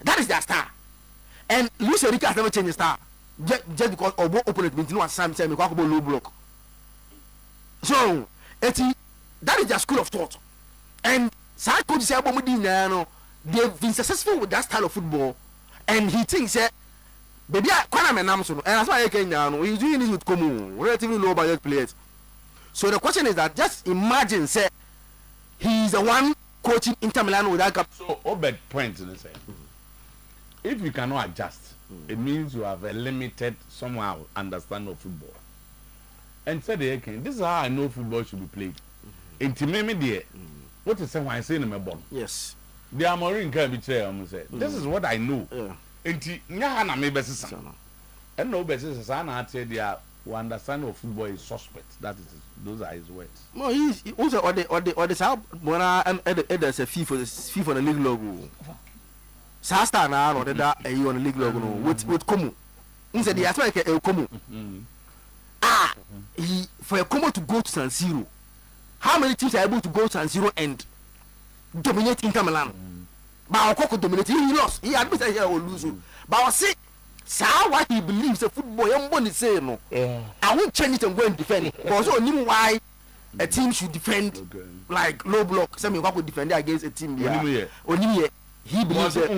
Speaker 2: That is their style. And Luis Enrique has never changed his style just because our opponent means no Sam low block. So that is their school of thought. And South Coach say they've been successful with that style of football. And he thinks that baby and that's why he came down. He's doing this with Como, relatively low budget players. So the question is that just imagine say he's the one coaching Inter Milan with that cup.
Speaker 1: So Obed points in say if you cannot adjust, it means you have a limited somehow understanding of football. And said this is how I know football should be played. Intimate there. What is saying when I say in my bond?
Speaker 2: Yes.
Speaker 1: The Amorin can be say this is what I know. Inti nyahana me besisa. And no besisa sana say their understanding of football is suspect. That is those are his words.
Speaker 2: No, he also or the South Bona and there's a FIFA on the league logo. Sasta na or that you on the league logo with Como. He said that's why Como. He for a Como to go to San Siro. How many teams are able to go to San Siro and dominate Inter Milan? But Okoko dominated. He lost. He admits that he will lose. But I see, what he believes the football. Everybody say no. I won't change it and go and defend it. Because I knew why a team should defend like low block. Some people could defend against a team. Only he believes that.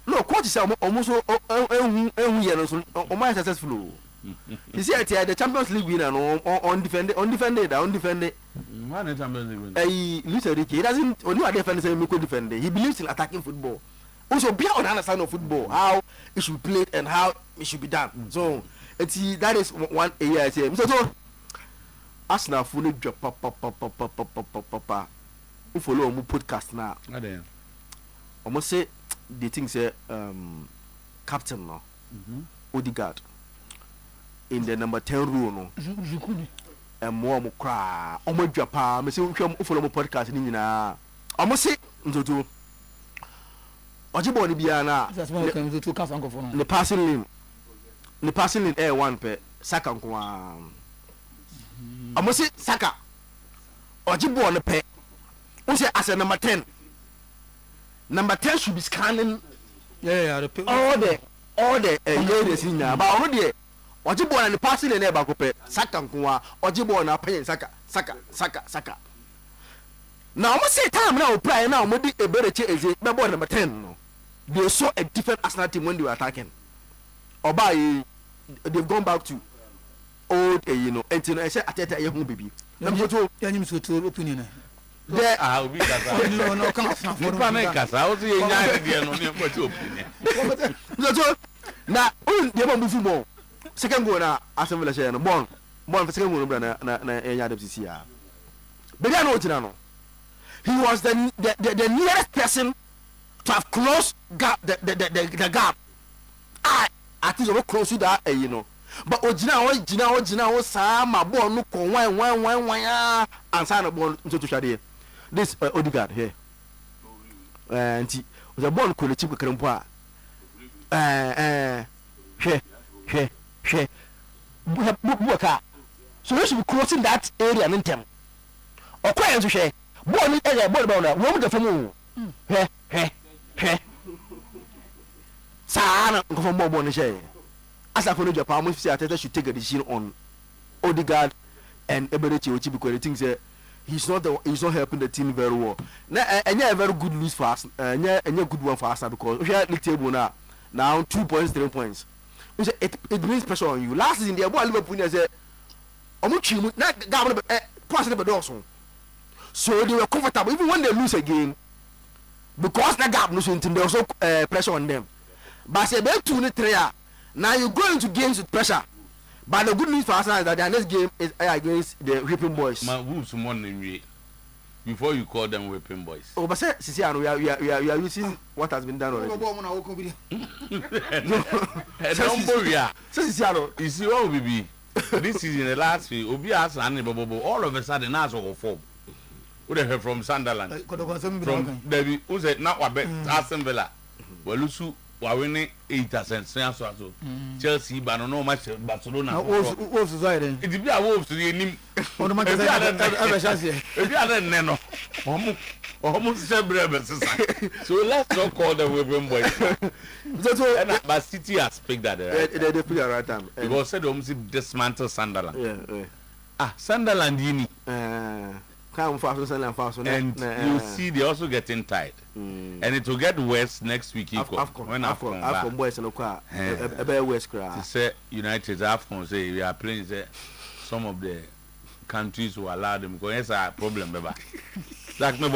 Speaker 2: No, coach is almost almost successful. He said the Champions League winner undefended. Luis Enrique, he doesn't only defend defend. He believes in attacking football. Also, be on understanding of football, how it should be played and how it should be done. So, that is one area I say. So, Arsenal fully drop papa. Who follow my podcast now? Almost say the thing say captain now, Odegaard. In the number 10 rule no and more cry almost Japan me say we follow my podcast ni nyina almost say ntoto ojibo ni bia na the passing lane air one pe Saka nko almost say Saka ojibo no pe we say as a number 10 should be scanning all the areas in but already Ojibo na passing the neighbor Saka nkuwa Ojibo na pay Saka Now, I say time now, play now, maybe a better chase, number 10. No. They saw a different Arsenal team when they were attacking. Or by they've gone back to old, until I said, I tell you, baby. Number 2, to opinion. There are we no come now, they won't move more. Second goal now, after Villa, one for second goal, na FCC. But I know he was the nearest person to have closed the gap. I think we close to that, But Ojina, Sama, born, no, one, and sign a ball into Shadi. This Odegaard here. And he was a born cool chip Krempa. So we should be crossing that area in them. Or quite to share. Born in a born about woman of the Sana from Bobon share. As I follow Japan, we say I should take a decision on Odegaard and Eberechi, which because the things that he's not helping the team very well. Now, and a very good lose for us, and a good one for us because we are at the table now 2 points, 3 points. It brings pressure on you. Last season, the boy Liverpool said, "Omuchi, not government, passing the Dawson." So they were comfortable even when they lose a game because the gap no something there was also pressure on them. But say they 2-3. Now you go into games with pressure. But the good news for us is that their next game is against the Whipping Boys.
Speaker 1: Man, who's morning before you call them Whipping Boys?
Speaker 2: Oh, but say, we are using what has been done already.
Speaker 1: You see what will be this is in the last week. Obi has all of a sudden now so form. Who they heard from Sunderland? From Debbie, who said now what bet Aston Villa? Well, Lusu. We are winning 8%. So Chelsea, but no match Barcelona.
Speaker 2: Wolves is right.
Speaker 1: It be a Wolves to the name. If you are Neno, almost so let's not call them Whipping Boys. But City has picked that right.
Speaker 2: They picked the right time.
Speaker 1: Because said almost dismantle Sunderland. Sunderland, and you see they also getting tired, and it will get worse next week. When Afcon
Speaker 2: boys and a West
Speaker 1: to say United Afcon say we are playing. Say some of the countries who allow them go. Yes, a problem, baby. Like no,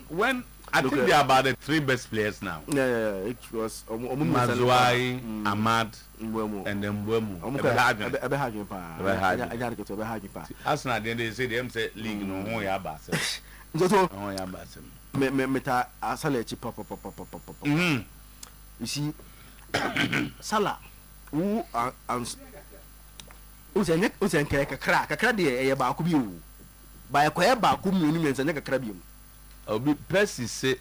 Speaker 1: when I think they are about the 3 best players now.
Speaker 2: Yeah. It was
Speaker 1: Mazwai, Ahmad, and then Mbeumo. Arsenal then they say them say league no ho ya ba se. No ya ba se.
Speaker 2: Meta Salah pop. You see Salah who usen kakra de e ba ku bi o. Ba e kwa ba ku mi oni mensa nya kakra bi o.
Speaker 1: Obi Percy say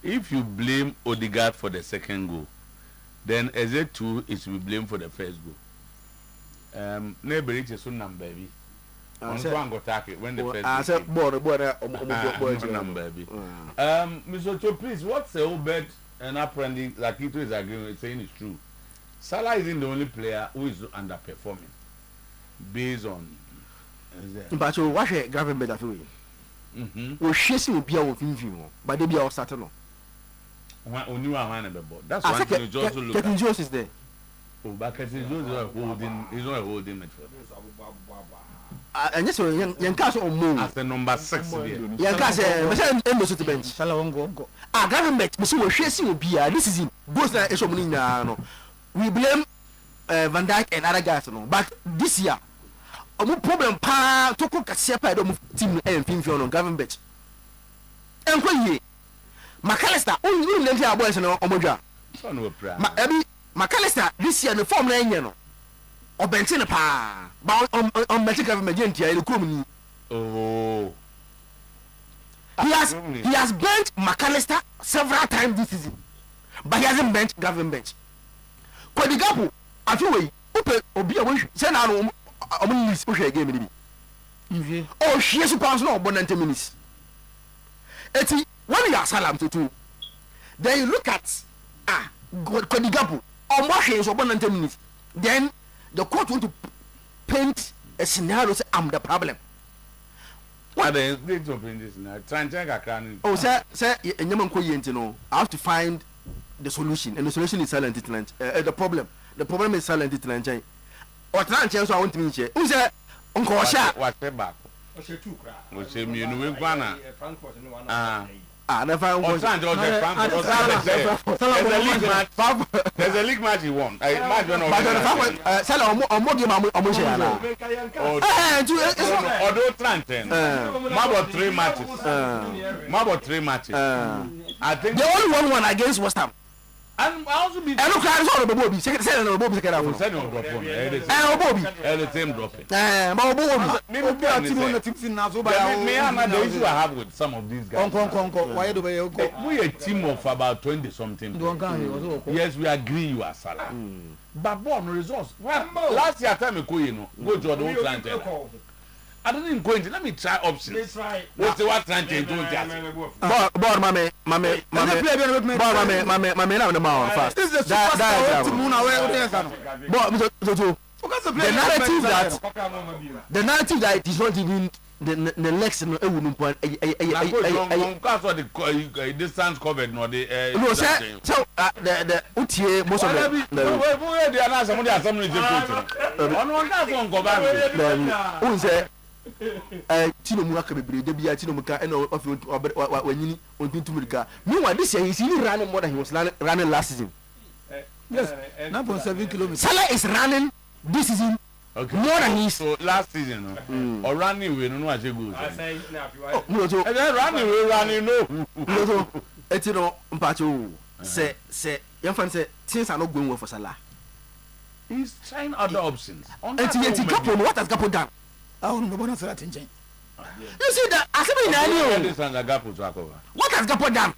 Speaker 1: if you blame Odegaard for the second goal, then Eze2 is to be blamed for the first goal. Neighbor is so number baby. When the first
Speaker 2: I said border
Speaker 1: baby. Mr. Cho, please, what's the whole bet and apparently Lakito is agreeing saying it's true. Salah isn't the only player who is underperforming based on
Speaker 2: but you watch it grabbing better for you. We chasing will be our view, but they be our starter no.
Speaker 1: Only one that's why you just look at
Speaker 2: Jones is there.
Speaker 1: Oh, but Jones is not holding it for
Speaker 2: and yes, young cast on move
Speaker 1: as the number 6
Speaker 2: young cast to bench. Salah won't go. Government, but we chasing will be this is it. Goes like a no. We blame Van Dijk and other guys, no. But this year. Problem pa to cook a separate team and film on government. And when ye McAllister only let our boys and Omoja. McAllister this year the form 9 year no. Or Benton pa but on Magic government in the
Speaker 1: oh.
Speaker 2: He has bent McAllister several times this season. But he hasn't bent government. Kwadigapu afiwe upe obi awon say na I'm push game maybe. Oh, she is supposed no 90 minutes. Eti when you are Salam to then you look at Kodigapu or Marshall so 90 minutes. Then the court want to paint a scenario say I'm the problem.
Speaker 1: What is this open this now? Tranchen
Speaker 2: oh, sir, I have to find the solution, and the solution is silent treatment. The problem is silent treatment. Or Tranchen, so I want to meet you. Who said, Uncle Sha?
Speaker 1: What's the back? What's the meaning? Never found there's a league match he won. Although Tranchen, about 3 matches. I think
Speaker 2: the only one against West Ham.
Speaker 1: And also be.
Speaker 2: And look at the Bobby. Second Bobby.
Speaker 1: The same dropping. The issue I have with some of these guys. We a team of about 20 something. Yes, we agree you are Salah. But born results. Well, last year time go to the old Tranchen. I didn't go into. Let me try options. What's the what Tranchen don't just.
Speaker 2: Fast. This is the narrative that it is not even the next no point.
Speaker 1: That's what the distance covered no the
Speaker 2: no so the Utie most of them
Speaker 1: they are not somebody has something to
Speaker 2: who say Tino Muka be the Tino Muka and of when you want to Muka. Meanwhile, this year he's really running more than he was running last season. Yes, 9.7 kilometers. Salah is running this season more than he's
Speaker 1: last season. Or running we don't know what you go. Running no.
Speaker 2: Etino Mpacho say young fan say things are not going well for Salah.
Speaker 1: He's trying other options.
Speaker 2: And Gapo, what has Gapo done? I don't know what I'm saying. You see that as what has Gapo done?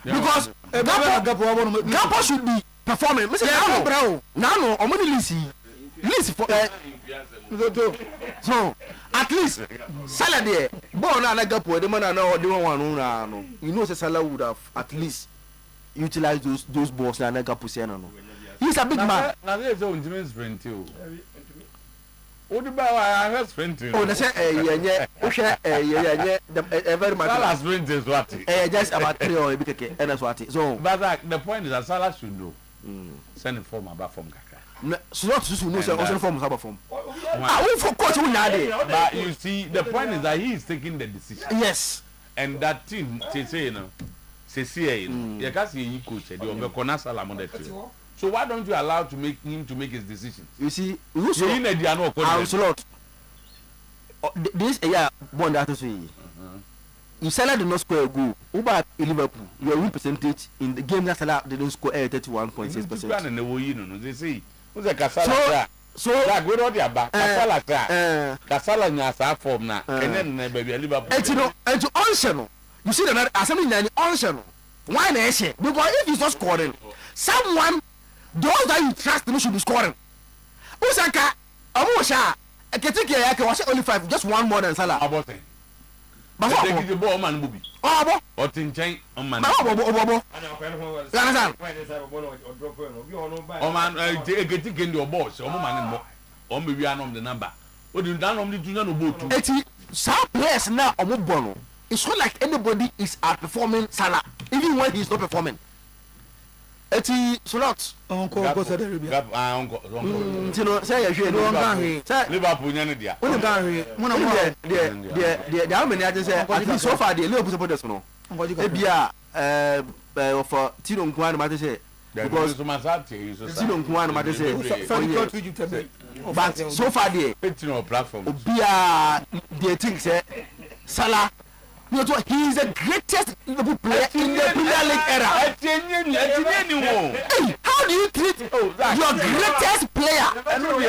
Speaker 2: Because Gapo should be performing. Now, I'm only listen for so at least Salah there. Born and Gapo, the man I know the one you know Salah would have at least utilized those balls and Gapo say no. He's a big man.
Speaker 1: Now there's no intimate sprint too. What about I heard sprinting?
Speaker 2: Oh, that's very much.
Speaker 1: Salah sprint is what?
Speaker 2: Just about 3 or a bit, and that's what. So,
Speaker 1: but the point is that Salah should know. Send a form about from Kaka.
Speaker 2: So not to know also form about form. I will for coach
Speaker 1: but you see, the point is that he is taking the decision.
Speaker 2: Yes.
Speaker 1: And that team, say you know, you can't see you coach. You will be Salah on the field. So why don't you allow him to make his decisions?
Speaker 2: You see, this one that say you Salah did not score a goal. Over Liverpool, your win percentage in the game that Salah didn't score 31.6%.
Speaker 1: They say, who's a Casala? So that good on their back. Casala nyasa form na. And then baby Liverpool.
Speaker 2: And to answer, you see that assembly na answer. Why na issue? Because if he's not scoring, someone those that you trust should be scoring. Usaka, Amusha, a Ketiki was only 5, just one more than Salah.
Speaker 1: About it. But what the ball man movie? Oh, or Tinchain on man. Oh, man, get in your boss, or man, or maybe I know the number. What do you done on the Juno boat?
Speaker 2: Some players now are more bono. It's not like anybody is outperforming Salah, even when he's not performing. Eti Solot uncle go say uncle say you no kan he
Speaker 1: Liverpool nya ne dia
Speaker 2: won kan he mo na mo the how many I say at least so far the Liverpool supporters no e bia for Tino Nkwan ma say because Tino Nkwan ma say but so far the
Speaker 1: Tino platform
Speaker 2: bia they think say Salah he is the greatest Liverpool player in the Premier League era. Hey, how do you treat your greatest player?
Speaker 1: No,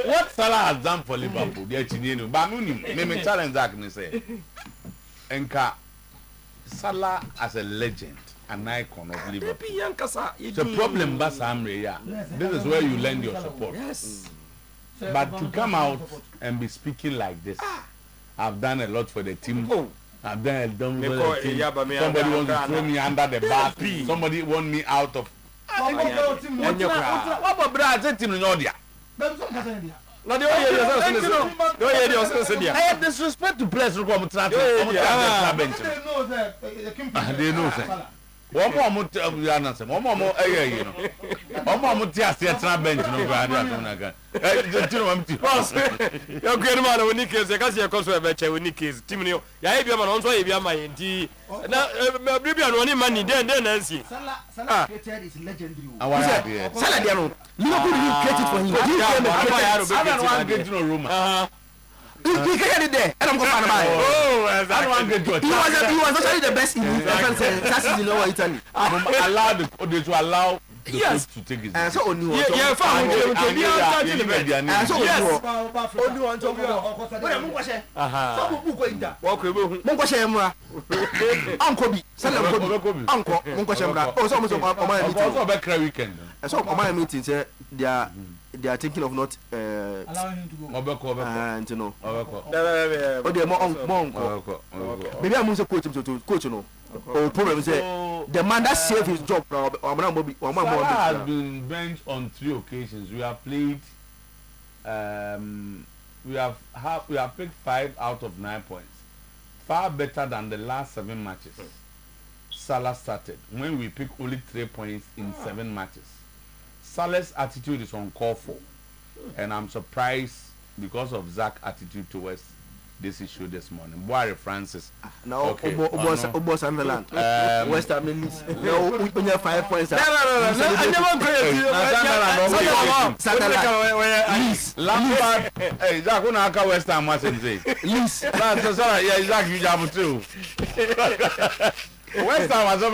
Speaker 1: what Salah has done for Liverpool, the Chiniano, but me challenge that and say, Enka Salah as a legend. An icon of Liverpool. The problem, this is where you lend your support.
Speaker 2: Yes.
Speaker 1: But to come out and be speaking like this, I've done a lot for the team. And then somebody wants to throw me under the bus. Somebody want me out of. What about Brazil team in India? I have disrespect to players who come to they know that. One more answer. One more, you know. One more just bench. No, boss, your grandmother when Nick is a case of conservative when Nick is Timino. I have also if you are my tea. Now, maybe I'm running money then see. Salah is legendary. Salah, Liverpool created for him. I don't to no room. He can it there, and I'm going to find I don't want to get he was actually the best in that's in lower Italy. Allowed to allow the coach to take his so only they are thinking of not allowing him to go. And you know, maybe I'm also coach, you know. Problem is the man that saved his job. Salah has been benched on 3 occasions. We have played. We have picked 5 out of 9 points, far better than the last 7 matches. Salah started when we picked only 3 points in 7 matches. Salah's attitude is uncalled for, and I'm surprised because of Zach's attitude towards this issue this morning. Boire Francis. Now, okay. Sunderland. West Ham Leeds. No, we have 5 points. No. I never Sunderland. Leeds. Lampard. Hey, Zach, who now West Ham was in say? Leeds. Sorry, yeah, Zach, you have too. West Ham was up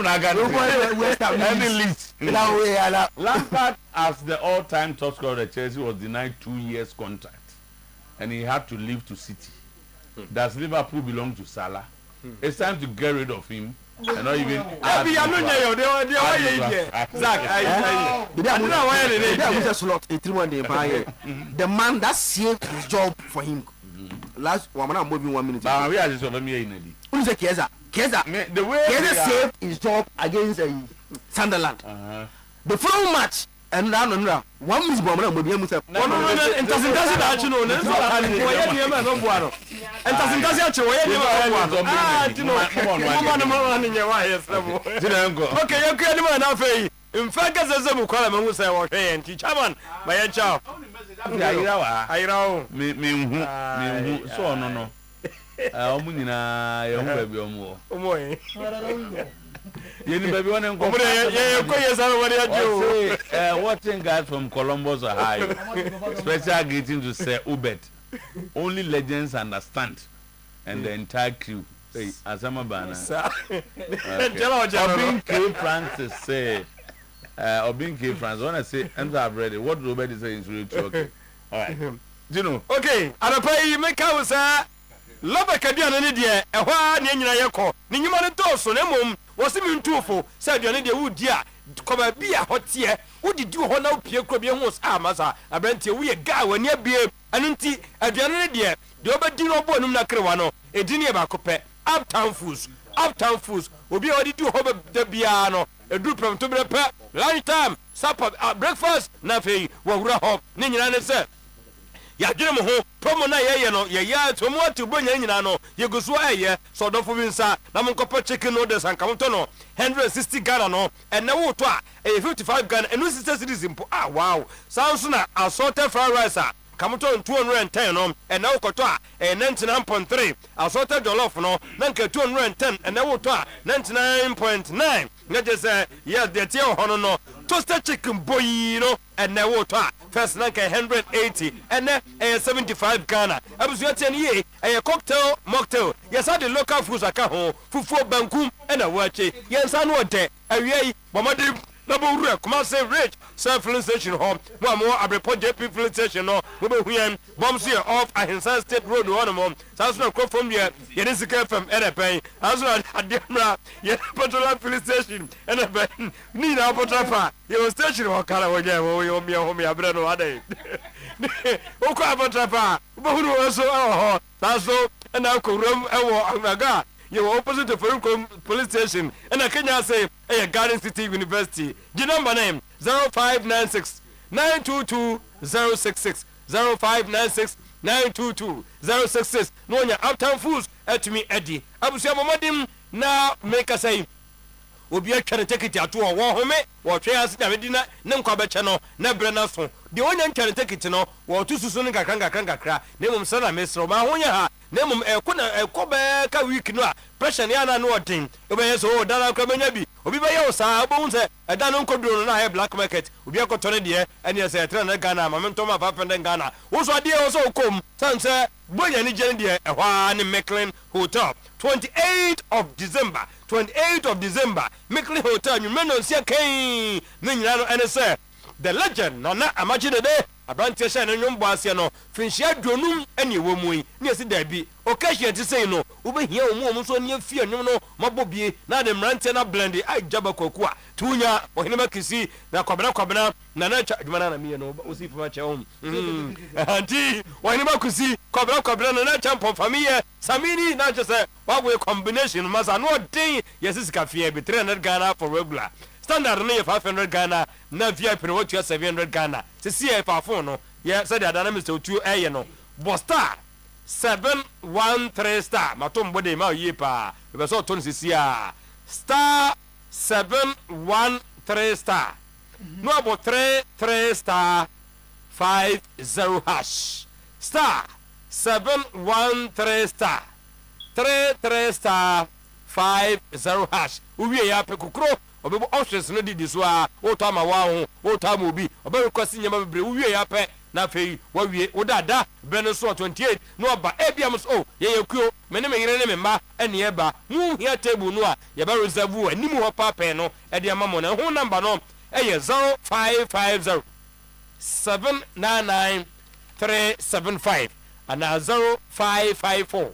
Speaker 1: West Ham Leeds. Lampard, as the all-time top scorer of Chelsea, was denied 2 years contract, and he had to leave to City. Does Liverpool belong to Salah? It's time to get rid of him. And not even. The man that saved his job for him. Last one moving 1 minute. We are just over me. Who's the Keza? Keza saved his job against Sunderland. The following match. And now, 1 minute bomb will be able to. And doesn't actually know. And doesn't actually okay, you can't even have in fact, as a call him who say, okay, and teach man, my child. I know me, so no. Watching guys from Columbus, Ohio, special greeting to Sir Ubet. Only legends understand, and the entire crew. Hey, Asama Bana. Obin K. Francis say, Obin K. Francis. When I say, enter I've read it. What Robert is saying is really true. Okay. All right. Do you know? Okay. And I pay you make out, sir. Love a Cadian and India, a while near Yako. Niman Dosso, Nemum, was even twofold, said your India would dear. Come a beer hot here. What did you hold out Pierre Cobian was Amasa? I bent you, we a guy when near beer, and until at the end of the year, the Obadino Bonum Nakrano, a dinner bacope, uptown fools, will be already to hover the piano, a group from Tubra, lunch time, supper, breakfast, nothing, Wagra, Ninian said. Ya dwene ho promo na ye no ye ya to mo atu bonya nyina no ye guso aye so do fovinsa na mo nkopa chicken noodles anka mo to no 160 Ghana no and na wo to a 55 Ghana and no sister series impo wow sounds na assorted fried rice come to 210 no and na wo koto a 99.3 assorted jollof no na nka 210 and na wo to a 99.9 na just say yes the tie ho no toasted chicken boy no and na wo to a first nanka 180 and then 75 Ghana. I was watching ye a cocktail mocktail. Yes, I the local foods aka ho fufu bankum and a watch. Yes, I know that. Away, Mamadi Nabu come out say rich self-filling station home. One more I report JP filling station no. We be here bombs here off Ahinsan State Road one more. Sounds no come from here. It is a from NPA. As well at Demra, yet petrol filling station NPA. Need our petrol. You station or color when you owe me a home. I better know what day. Okay, petrol. But who also that's so and now come room and
Speaker 14: you opposite to Faruko police station and a Kenya say a Garden City University. The number name 0596 922 066 0596 922 066. No nya uptown fools at me Eddie. Abusia Momadim na make us say obi atwa take it ato wo home wo twe ase na medina ne nkwabeche no na bre na so de onya ntwa take it no wo to susu no kakra ne mum sana mesro ma honya ha ne mum ekobe ka week no a pressure ne ana no odin obe yeso dara kwa benya bi obi be ye osa obo nse eda no nkoduro no na he black market obi akoto ne de ene ese etre na Ghana ma mento ma fa pende Ghana wo so ade wo so kom sanse bonya ni jeni de ehwa ne Mecklin Hotel 28th of December 28th of December Mecklin Hotel you men on see kan ne nyina no ene se the legend Nana Amachide de abrantie sha ne nwombo ase no finhia dronum ene wo mu yi ne esi da bi occasion ti say no ubehia omu so ne afie nwom no mabobie na de mrantie na blend ai jaba kwaku a tunya ohine makisi na kwabena na na adwuma na me no osi fuma che anti ohine makusi kwabena na champion family samini na je say wa combination masa no den yes kafie be 300 Ghana for regular standard no 500 Ghana na VIP no what 700 Ghana se CF phone no yeah said that Mr. Otuo no Bosta 713 star matom bode ma yi pa be so ton sisia star 713 star no about 33 star 50 hash star 713 star 33 star 50 hash uwie ya pekukro obebo options no didi so a woto ama wa ho woto ama obi obe request nyama bebre uwie ya pe na fei wa wie wodada bene so 28 no aba ebiam so ye yekuo mene me yire ne me ma ene eba mu hia table no a ye ba reserve anim ho papa no e de ama mo na ho number no eye 0550 799 375 and 0554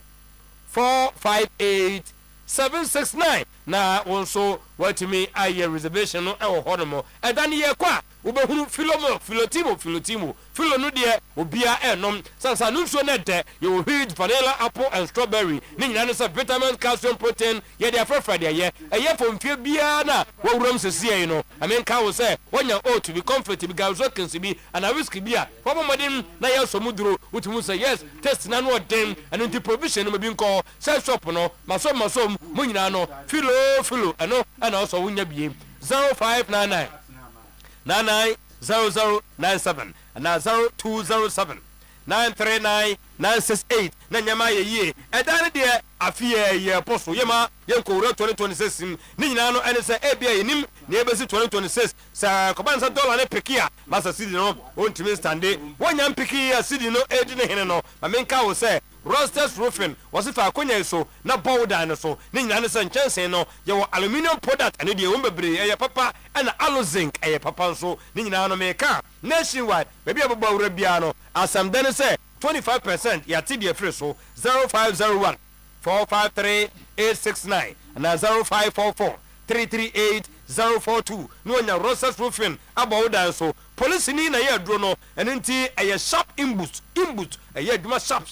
Speaker 14: 458 769 na also what me aye reservation no e wo hono e dan ye kwa ubehunu filotimo filo no de obia enom sansa no so na de you huge vanilla apple and strawberry ni nyina no say vitamin calcium protein ye de afrefa de ye eye fomfie bia na wawuram sesie no amen ka wo say wonya to be comfortable gazo kensi bi ana whiskey bia fomo modin na ye so muduro utumu say yes test na no dem and the provision no bi nko say shop no masom mo nyina no filo ano ana also wonya bie 0599 990097 and 0207 939 968 na nyama ye edane de afie ye poso yema yenko 2026 ni nyina no ene se ebia yenim na ebesi 2026 sa kobansa dollar ne pekia masa cedi no ontimi stande wonya pekia cedi no edi ne hene no ma menka wo se Rosters Roofing was if I could so na bow down so Ning Anderson chance no your aluminium product and the umbebre a papa and alu zinc a papa so Ning Nanomeka nationwide maybe a Rabiano as some then say 25% Yatidia free so 0501 453 869 and 0544 338 042 no nya Rosters Roofing about down so police ni na ye dro no enenti eye sharp imbut eye duma sharp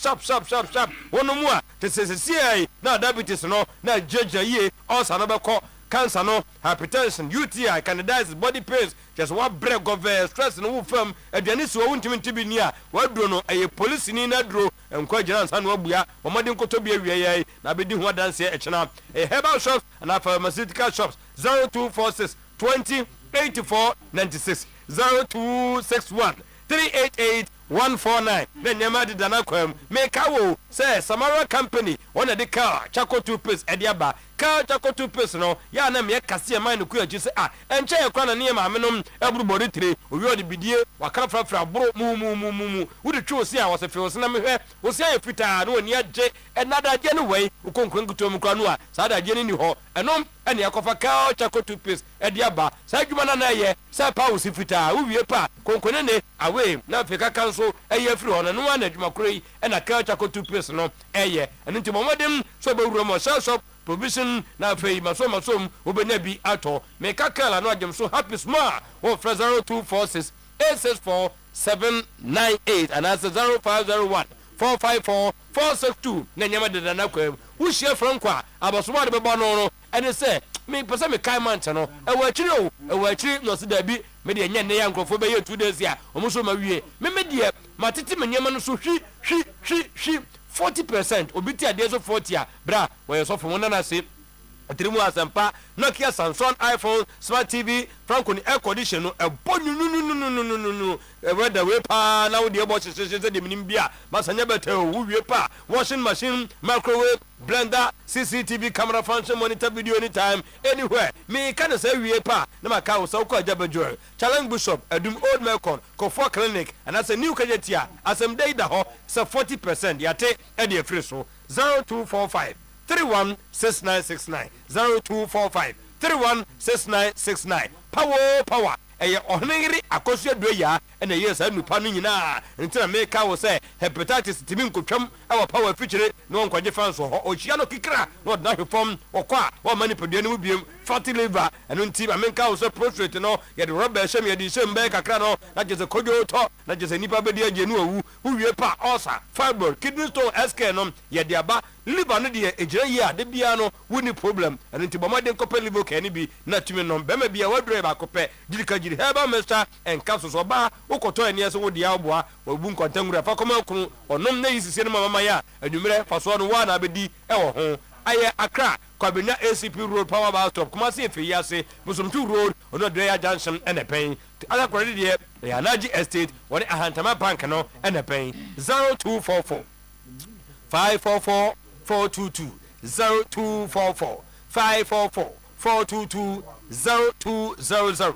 Speaker 14: wono mu a tesesesi na diabetes no na jeje ye also na beko cancer no hypertension UTI candidiasis body pains just one break of stress no wo fam aduane so wontimi ntibi ni a wadro no eye police ni na dro enko agina nsa no abua omode nkoto bi awie ye na bedi ho adanse e chena herbal shops and pharmaceutical shops 0246 20 84 96 0261 388 149 then nyama di dana kwam make awo say Samara company one the car Chaco toothpaste ediaba car Chaco toothpaste no ya na me kase man no kuya say enche e kwa na ne ma menom eburu body tire owi odi bidie waka frafra bro mu wudi twa osi a wose fe osi na me hwe osi a fita no oni agye enada agye no wei ukonkon gutom kwa no a sada agye ni ho enom ene yakofa car Chaco toothpaste ediaba sa adwuma na ye sa pa osi fita uwie pa konkone ne awe na Africa Council eye free on no one adwuma kro na car Chaco toothpaste no eye ene nti momodem so be wuro mo shop provision na fei masom obenya bi ato me kakala no agem so happy small o 0246 864 798 and that's 0501 462 na nyama de na kwam wo share franco a abosoma de beba no ene se me pese me kai man che no e wa akiri no se da bi me de nya ne ya nkrofo be ye 2 days a omo so ma wie me de matete me nyama no so hwi 40% obi ti ade so 40 a bra wo ye so fo wona na se Trimu Asempa, Nokia, Samsung, iPhone, Smart TV, Franco ni air condition no no whether we pa now the about the Nimbia, Masanya better we pa washing machine, microwave, blender, CCTV camera function, monitor video anytime, anywhere. Me can say we pa, no my cow so called Jabba Challenge Bishop, Adum Old Melcon, Kofor Clinic, and as a new Kajetia, as a day the ho, so 40%, yate, Eddie Friso, 0245. 316969 0245 316969 power ohengiri akosua doya ena yes anu pa no nyina ntina meka wo say hepatitis timi nkotwam awa power feature no nkwaje fans ho ochia no kikra no da hwefom okwa wo mani pedua no biem fatty liver enu nti amenka wo say prostate no ye de rubber shem ye de shem be kakra no na je se kodwo to na je se nipa be de agenu awu wie pa ulcer fibroid kidney stone sk no ye de aba liver no de ejira yi a de bia no woni problem enu nti bomade nkopɛ liver ka ni bi na tumi no bema bia wadre ba kopɛ didika herbal mixture and capsules oba ukoto eni eso wo dia oboa obu nkontangura fa koma kunu onom na yisise no mama ya adwumre fa so no wa na abedi e wo ho aye Accra Kwabenya ACP Road Power Bar Stop kuma se efe yase Musumtu Road ono Dreya Junction ene pen ala kwade de ya Naji Estate woni Ahantama Bank no ene pen 0244 544 422 0244 544 422 0200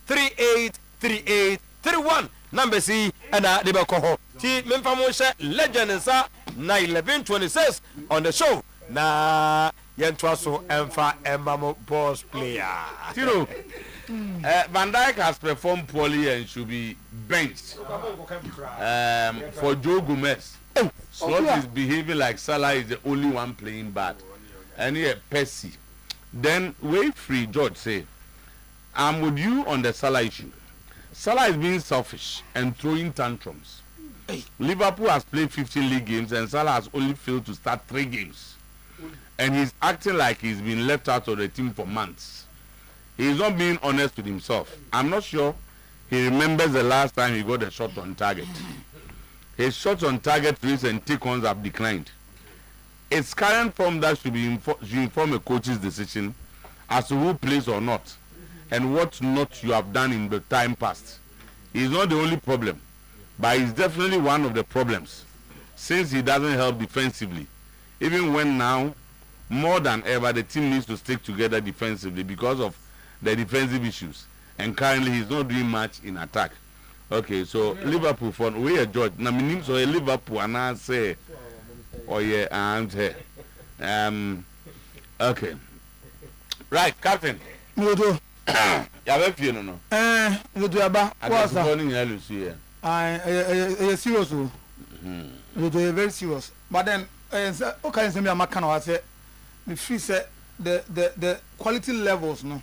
Speaker 14: 383831 number C and the Bakoho. T Memphamo legend sa na 1126 on the show. Na Yentwaso Emfa Embamo boss player.
Speaker 1: Tiro, Van Dijk has performed poorly and should be benched. For Joe Gomez, Slot is behaving like Salah is the only one playing bad. And here Percy. Then wait free George say, I'm with you on the Salah issue. Salah is being selfish and throwing tantrums. Liverpool has played 15 league games and Salah has only failed to start 3 games. And he's acting like he's been left out of the team for months. He's not being honest with himself. I'm not sure he remembers the last time he got a shot on target. His shots on target rates and take-ons have declined. It's current form that should inform a coach's decision as to who plays or not, and what not you have done in the time past. He's not the only problem, but he's definitely one of the problems, since he doesn't help defensively, even when now, more than ever, the team needs to stick together defensively because of the defensive issues, and currently he's not doing much in attack. Okay, so Liverpool for we are George. Now my name so Liverpool and I say, oh yeah, and okay, right, Captain.
Speaker 2: Mudo.
Speaker 1: Yeah, we feel no.
Speaker 2: Mudo aba.
Speaker 1: What's happening here, Lucy?
Speaker 2: Serious. Mudo very serious. But then, okay, so me amaka na say, me feel say the quality levels no,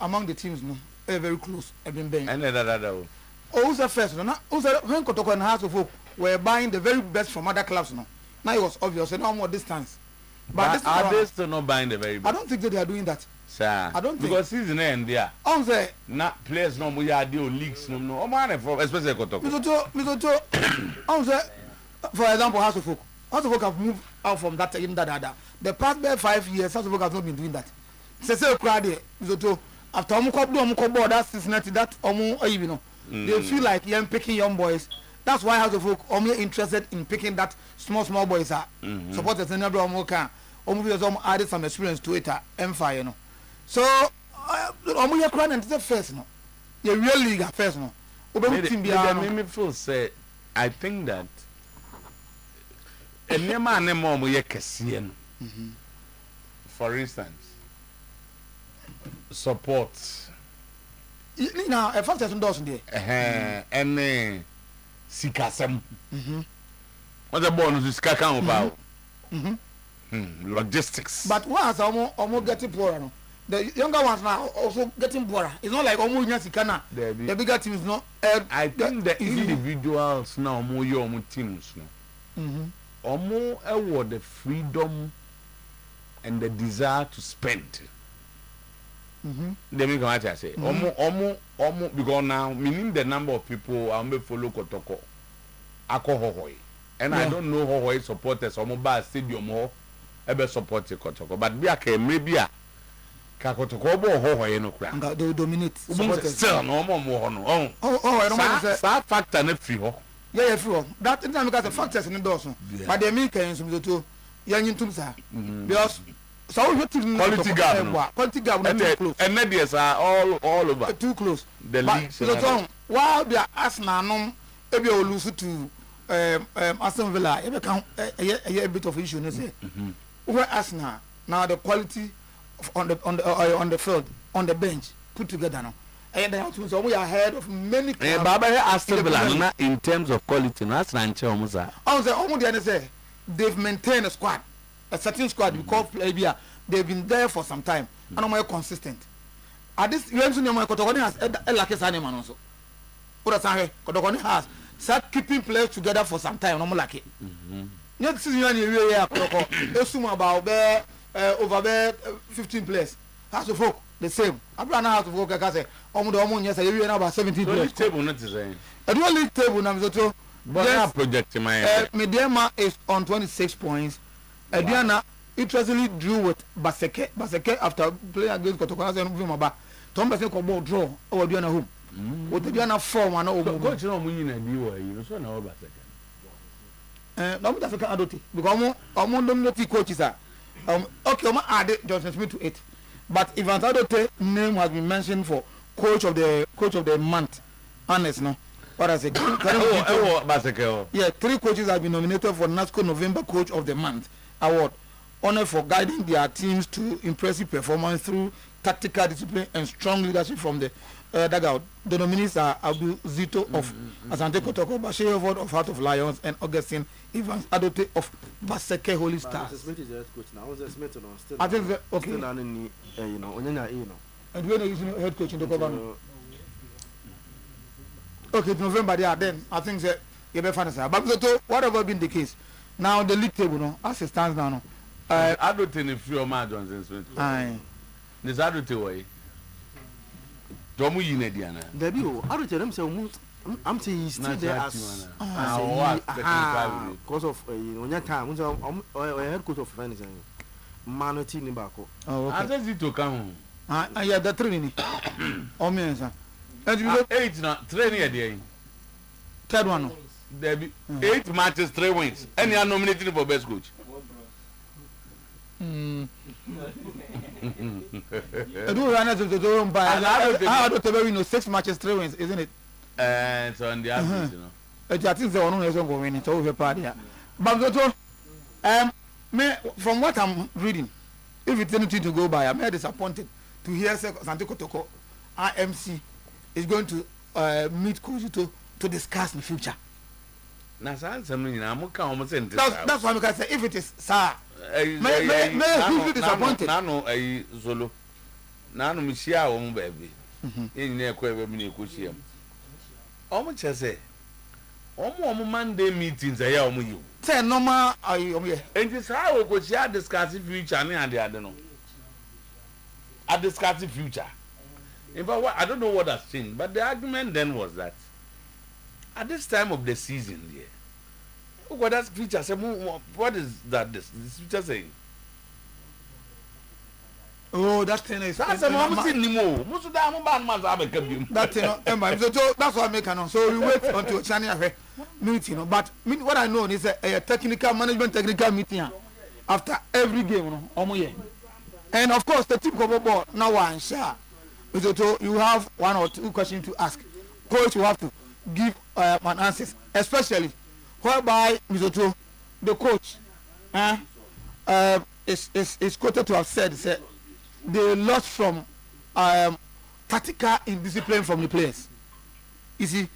Speaker 2: among the teams no, are very close. Have been bang.
Speaker 1: And that.
Speaker 2: Who's the first? No, who's the when Kotoko and House of Hope were buying the very best from other clubs. No, now it was obvious. No more distance.
Speaker 1: But this are they still not buying the very best?
Speaker 2: I don't think that they are doing that.
Speaker 1: Sir,
Speaker 2: I don't think
Speaker 1: because season end there.
Speaker 2: On say
Speaker 1: not players no more are deal leagues no. Oh man, especially Kotoko.
Speaker 2: Mizoto. On say, for example, House of Hope. House of Hope have moved out from that team. The past 5 years, House of Hope has not been doing that. Say crowd Mizoto after Omuko that Cincinnati that you know. They feel like young picking young boys. That's why House of Folk only interested in picking that small boys are supporters in every Omoka. Omu added some experience to it. Empire, you know. So Omu Yakran and the first no. The real league first no.
Speaker 1: Me feel say I think that a nema anemo Omu Yakasian. For instance, support.
Speaker 2: Now, a fact is endorsing there.
Speaker 1: And Sikasem. What the bonus is Kakan about? Logistics.
Speaker 2: But once almost getting poorer. The younger ones now also getting poorer. It's not like almost Sikana. The bigger teams, no.
Speaker 1: I think the individuals now more your teams. No. Omo ewo the freedom and the desire to spend. They make what I say. Omo because now meaning the number of people I may follow Kotoko. Hohoi. And I don't know how supporters omo ba stadium ho ebe support Kotoko. But be a maybe a Kotoko bo hohoi no kra.
Speaker 2: They dominate.
Speaker 1: Still no more no.
Speaker 2: I don't want to say
Speaker 1: factor na free ho.
Speaker 2: Yeah, free. That time because the factors in the doors. But the Americans to young to say because so
Speaker 1: quality gap
Speaker 2: not too close.
Speaker 1: And medias are all over.
Speaker 2: Too close.
Speaker 1: The leagues.
Speaker 2: So while they are Arsenal maybe will lose to Aston Villa, a bit of issue. Where Arsenal now the quality on the field, on the bench, put together now. And so we are ahead of many clubs.
Speaker 1: Baba Aston Villa in terms of quality, that's not
Speaker 2: say they've maintained a squad, a certain squad because they've been there for some time and are more consistent. At this, you know, Kotokoni has a lucky signing man also. Kotokoni has start keeping players together for some time. No more lucky. Next season, you assume about over there 15 players. Has to folk the same. Abraham has to folk. Like I say, yes, you know about 17 players.
Speaker 1: League table not the same.
Speaker 2: A dual league table now.
Speaker 1: But project my
Speaker 2: Mediama is on 26 points. Diana interestingly drew with Baseke. Baseke after playing against Kotokona and Vimaba. Tom Baseke ball draw over Diana home. With the Diana form and over.
Speaker 1: Coach, no winning a deal. You so now Baseke.
Speaker 2: No, that's a adult because I'm not coaches are. Okay, I'm added Johnson Smith to 8. But Ivan Adote name has been mentioned for coach of the month. Honest, no. What I say? Yeah, 3 coaches have been nominated for NASCO November Coach of the Month award, honored for guiding their teams to impressive performance through tactical discipline and strong leadership from the dugout. The nominees are Abdul Zito of Asante Kotoko, Bashir Award of Heart of Lions, and Augustine Evans Adote of Baseke Holy Stars.
Speaker 15: Smith is the head coach now. Smith still.
Speaker 2: I think okay.
Speaker 15: Still and
Speaker 2: when are you head coach in the government? Okay, November there. Then I think that you better find out. But whatever been the case, now the league table, no, as it stands now, no.
Speaker 1: I don't think if you're mad Johnson Smith.
Speaker 2: Aye.
Speaker 1: This I don't tell you. Don't you need Diana?
Speaker 15: Debut. I don't tell them so. I'm saying he's still there as because of on your time. I head coach of finance. Manoti Nibako.
Speaker 1: Oh, okay. I said it to come.
Speaker 2: Yeah, the training. Oh, me, sir. And you
Speaker 1: look 8 now, training a day.
Speaker 2: Third one.
Speaker 1: There be 8 matches, 3 wins. And you are nominated for best coach.
Speaker 2: I do run to the door by I don't know 6 matches, 3 wins, isn't it?
Speaker 1: And so on the average, you know.
Speaker 2: I think the one is going to win it over party. But from what I'm reading, if it's anything to go by, I'm very disappointed to hear Santi Kotoko IMC is going to meet Kojito to discuss the future.
Speaker 1: That's
Speaker 2: why I say if it is sir, may disappointed.
Speaker 1: Nano a Zolo. Nano Misia own baby. In near Quaver Minikusium. Almost as say, almost Monday meetings are you. Say no more. And this how we could discuss the future and the other no. I discuss the future. In fact, I don't know what has changed, but the argument then was that at this time of the season, what does future say? What is that? This future saying?
Speaker 2: Oh, that thing is.
Speaker 1: That's That
Speaker 2: thing, so that's what I make an. So we wait until China meeting. But what I know is a technical meeting after every game. And of course, the team cover ball now one share. So you have 1 or 2 questions to ask. Coach, you have to give an answers, especially whereby Mizoto, the coach, is quoted to have said they lost from tactical indiscipline from the players. You see,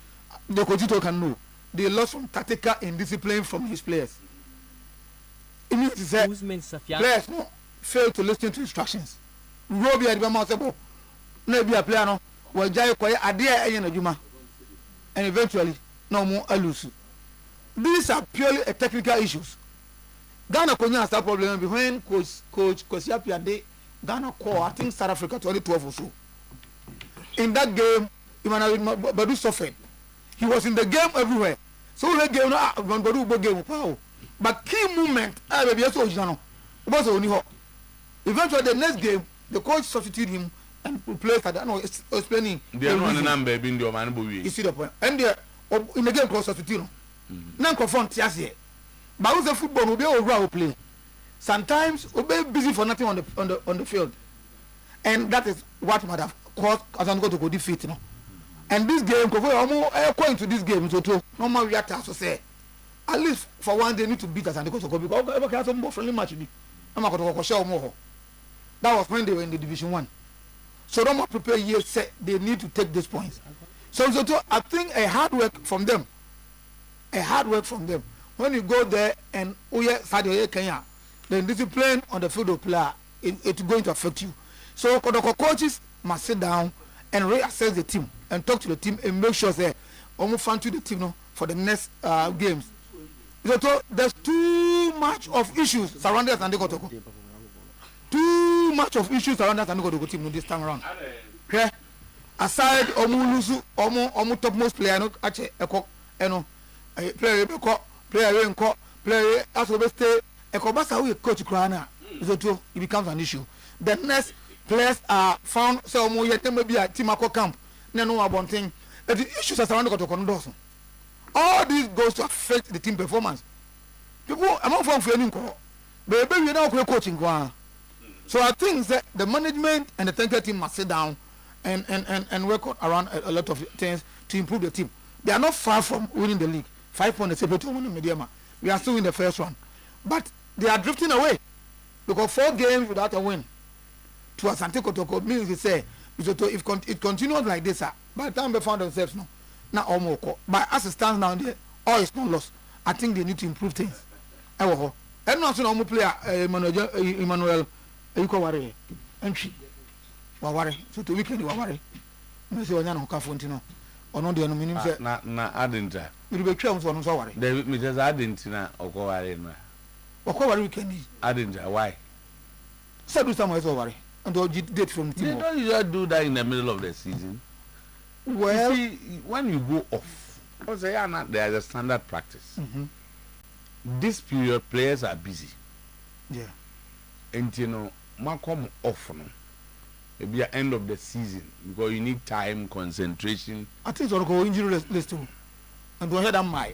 Speaker 2: the coach can know they lost from tactical indiscipline from his players. It means to say players fail to listen to instructions. Robbie Adibama maybe a player no will jai kwaya adie eye na djuma and eventually no more alusu these are purely technical issues. Ghana Konya has that problem behind coach Kwesi Ghana call I think South Africa 2012 or so. In that game, Badu suffered. He was in the game everywhere. So the game Badu game power. But key movement, eventually the next game, the coach substituted him and replaced that. No, explaining.
Speaker 1: They are not a number being your man.
Speaker 2: You see the point. And they in the game, cross substitute. Now confront Tiasie. But who's the football will be over play. Sometimes we'll be busy for nothing on the field, and that is what might have caused as I'm going to go defeat. You know. And this game, according to this game, so too, no more react to say. At least for one, they need to beat us and they go to go because ever can have more friendly match. I'm not going to show more. That was when they were in the Division 1. So don't more prepare yet. Say they need to take these points. So I think a hard work from them. When you go there and Kenya, then discipline on the field of play, it's going to affect you. So coaches must sit down and reassess the team and talk to the team and make sure they almost fan to the team for the next games. So there's too much of issues surrounding us and they got to go. Too much of issues surrounding us and they got to go team this time around. Okay? Aside Omu topmost player, no, actually, player as we stay a Kobasa we coach Krana, so it becomes an issue. The next players are found so maybe a Timako camp. No about thing. The issues are surrounding the condos. All this goes to affect the team performance. People among from training baby we now coaching. So I think that the management and the technical team must sit down and work around a lot of things to improve the team. They are not far from winning the league. 5 points separate winning Mediama. We are still in the first one. But they are drifting away. Because 4 games without a win to Asante Kotoko means they say if it continues like this, by the time they found themselves now almost. But as it stands now, all is not lost. I think they need to improve things. And not so player Emmanuel Eukoware entry. Waware. So to weekend Waware. I say Wanyana Okafontino. Or no, the meaning
Speaker 1: na adinta.
Speaker 2: We be try on so worry.
Speaker 1: The me just adintina Okoware na.
Speaker 2: Okoware weekend.
Speaker 1: Adinta why?
Speaker 2: Said somewhere so worry. And do date from the team.
Speaker 1: They don't usually do that in the middle of the season.
Speaker 2: Well,
Speaker 1: you see, when you go off, there is a standard practice. This period, players are busy.
Speaker 2: Yeah.
Speaker 1: And you know, come off now. Maybe at the end of the season because you need time, concentration.
Speaker 2: I think it's go injury list too. And do I hear that my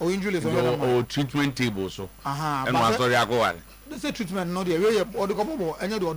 Speaker 2: or injury list
Speaker 1: or treatment table so.
Speaker 2: And
Speaker 1: sorry I go on.
Speaker 2: They say treatment no there. Or the couple and you do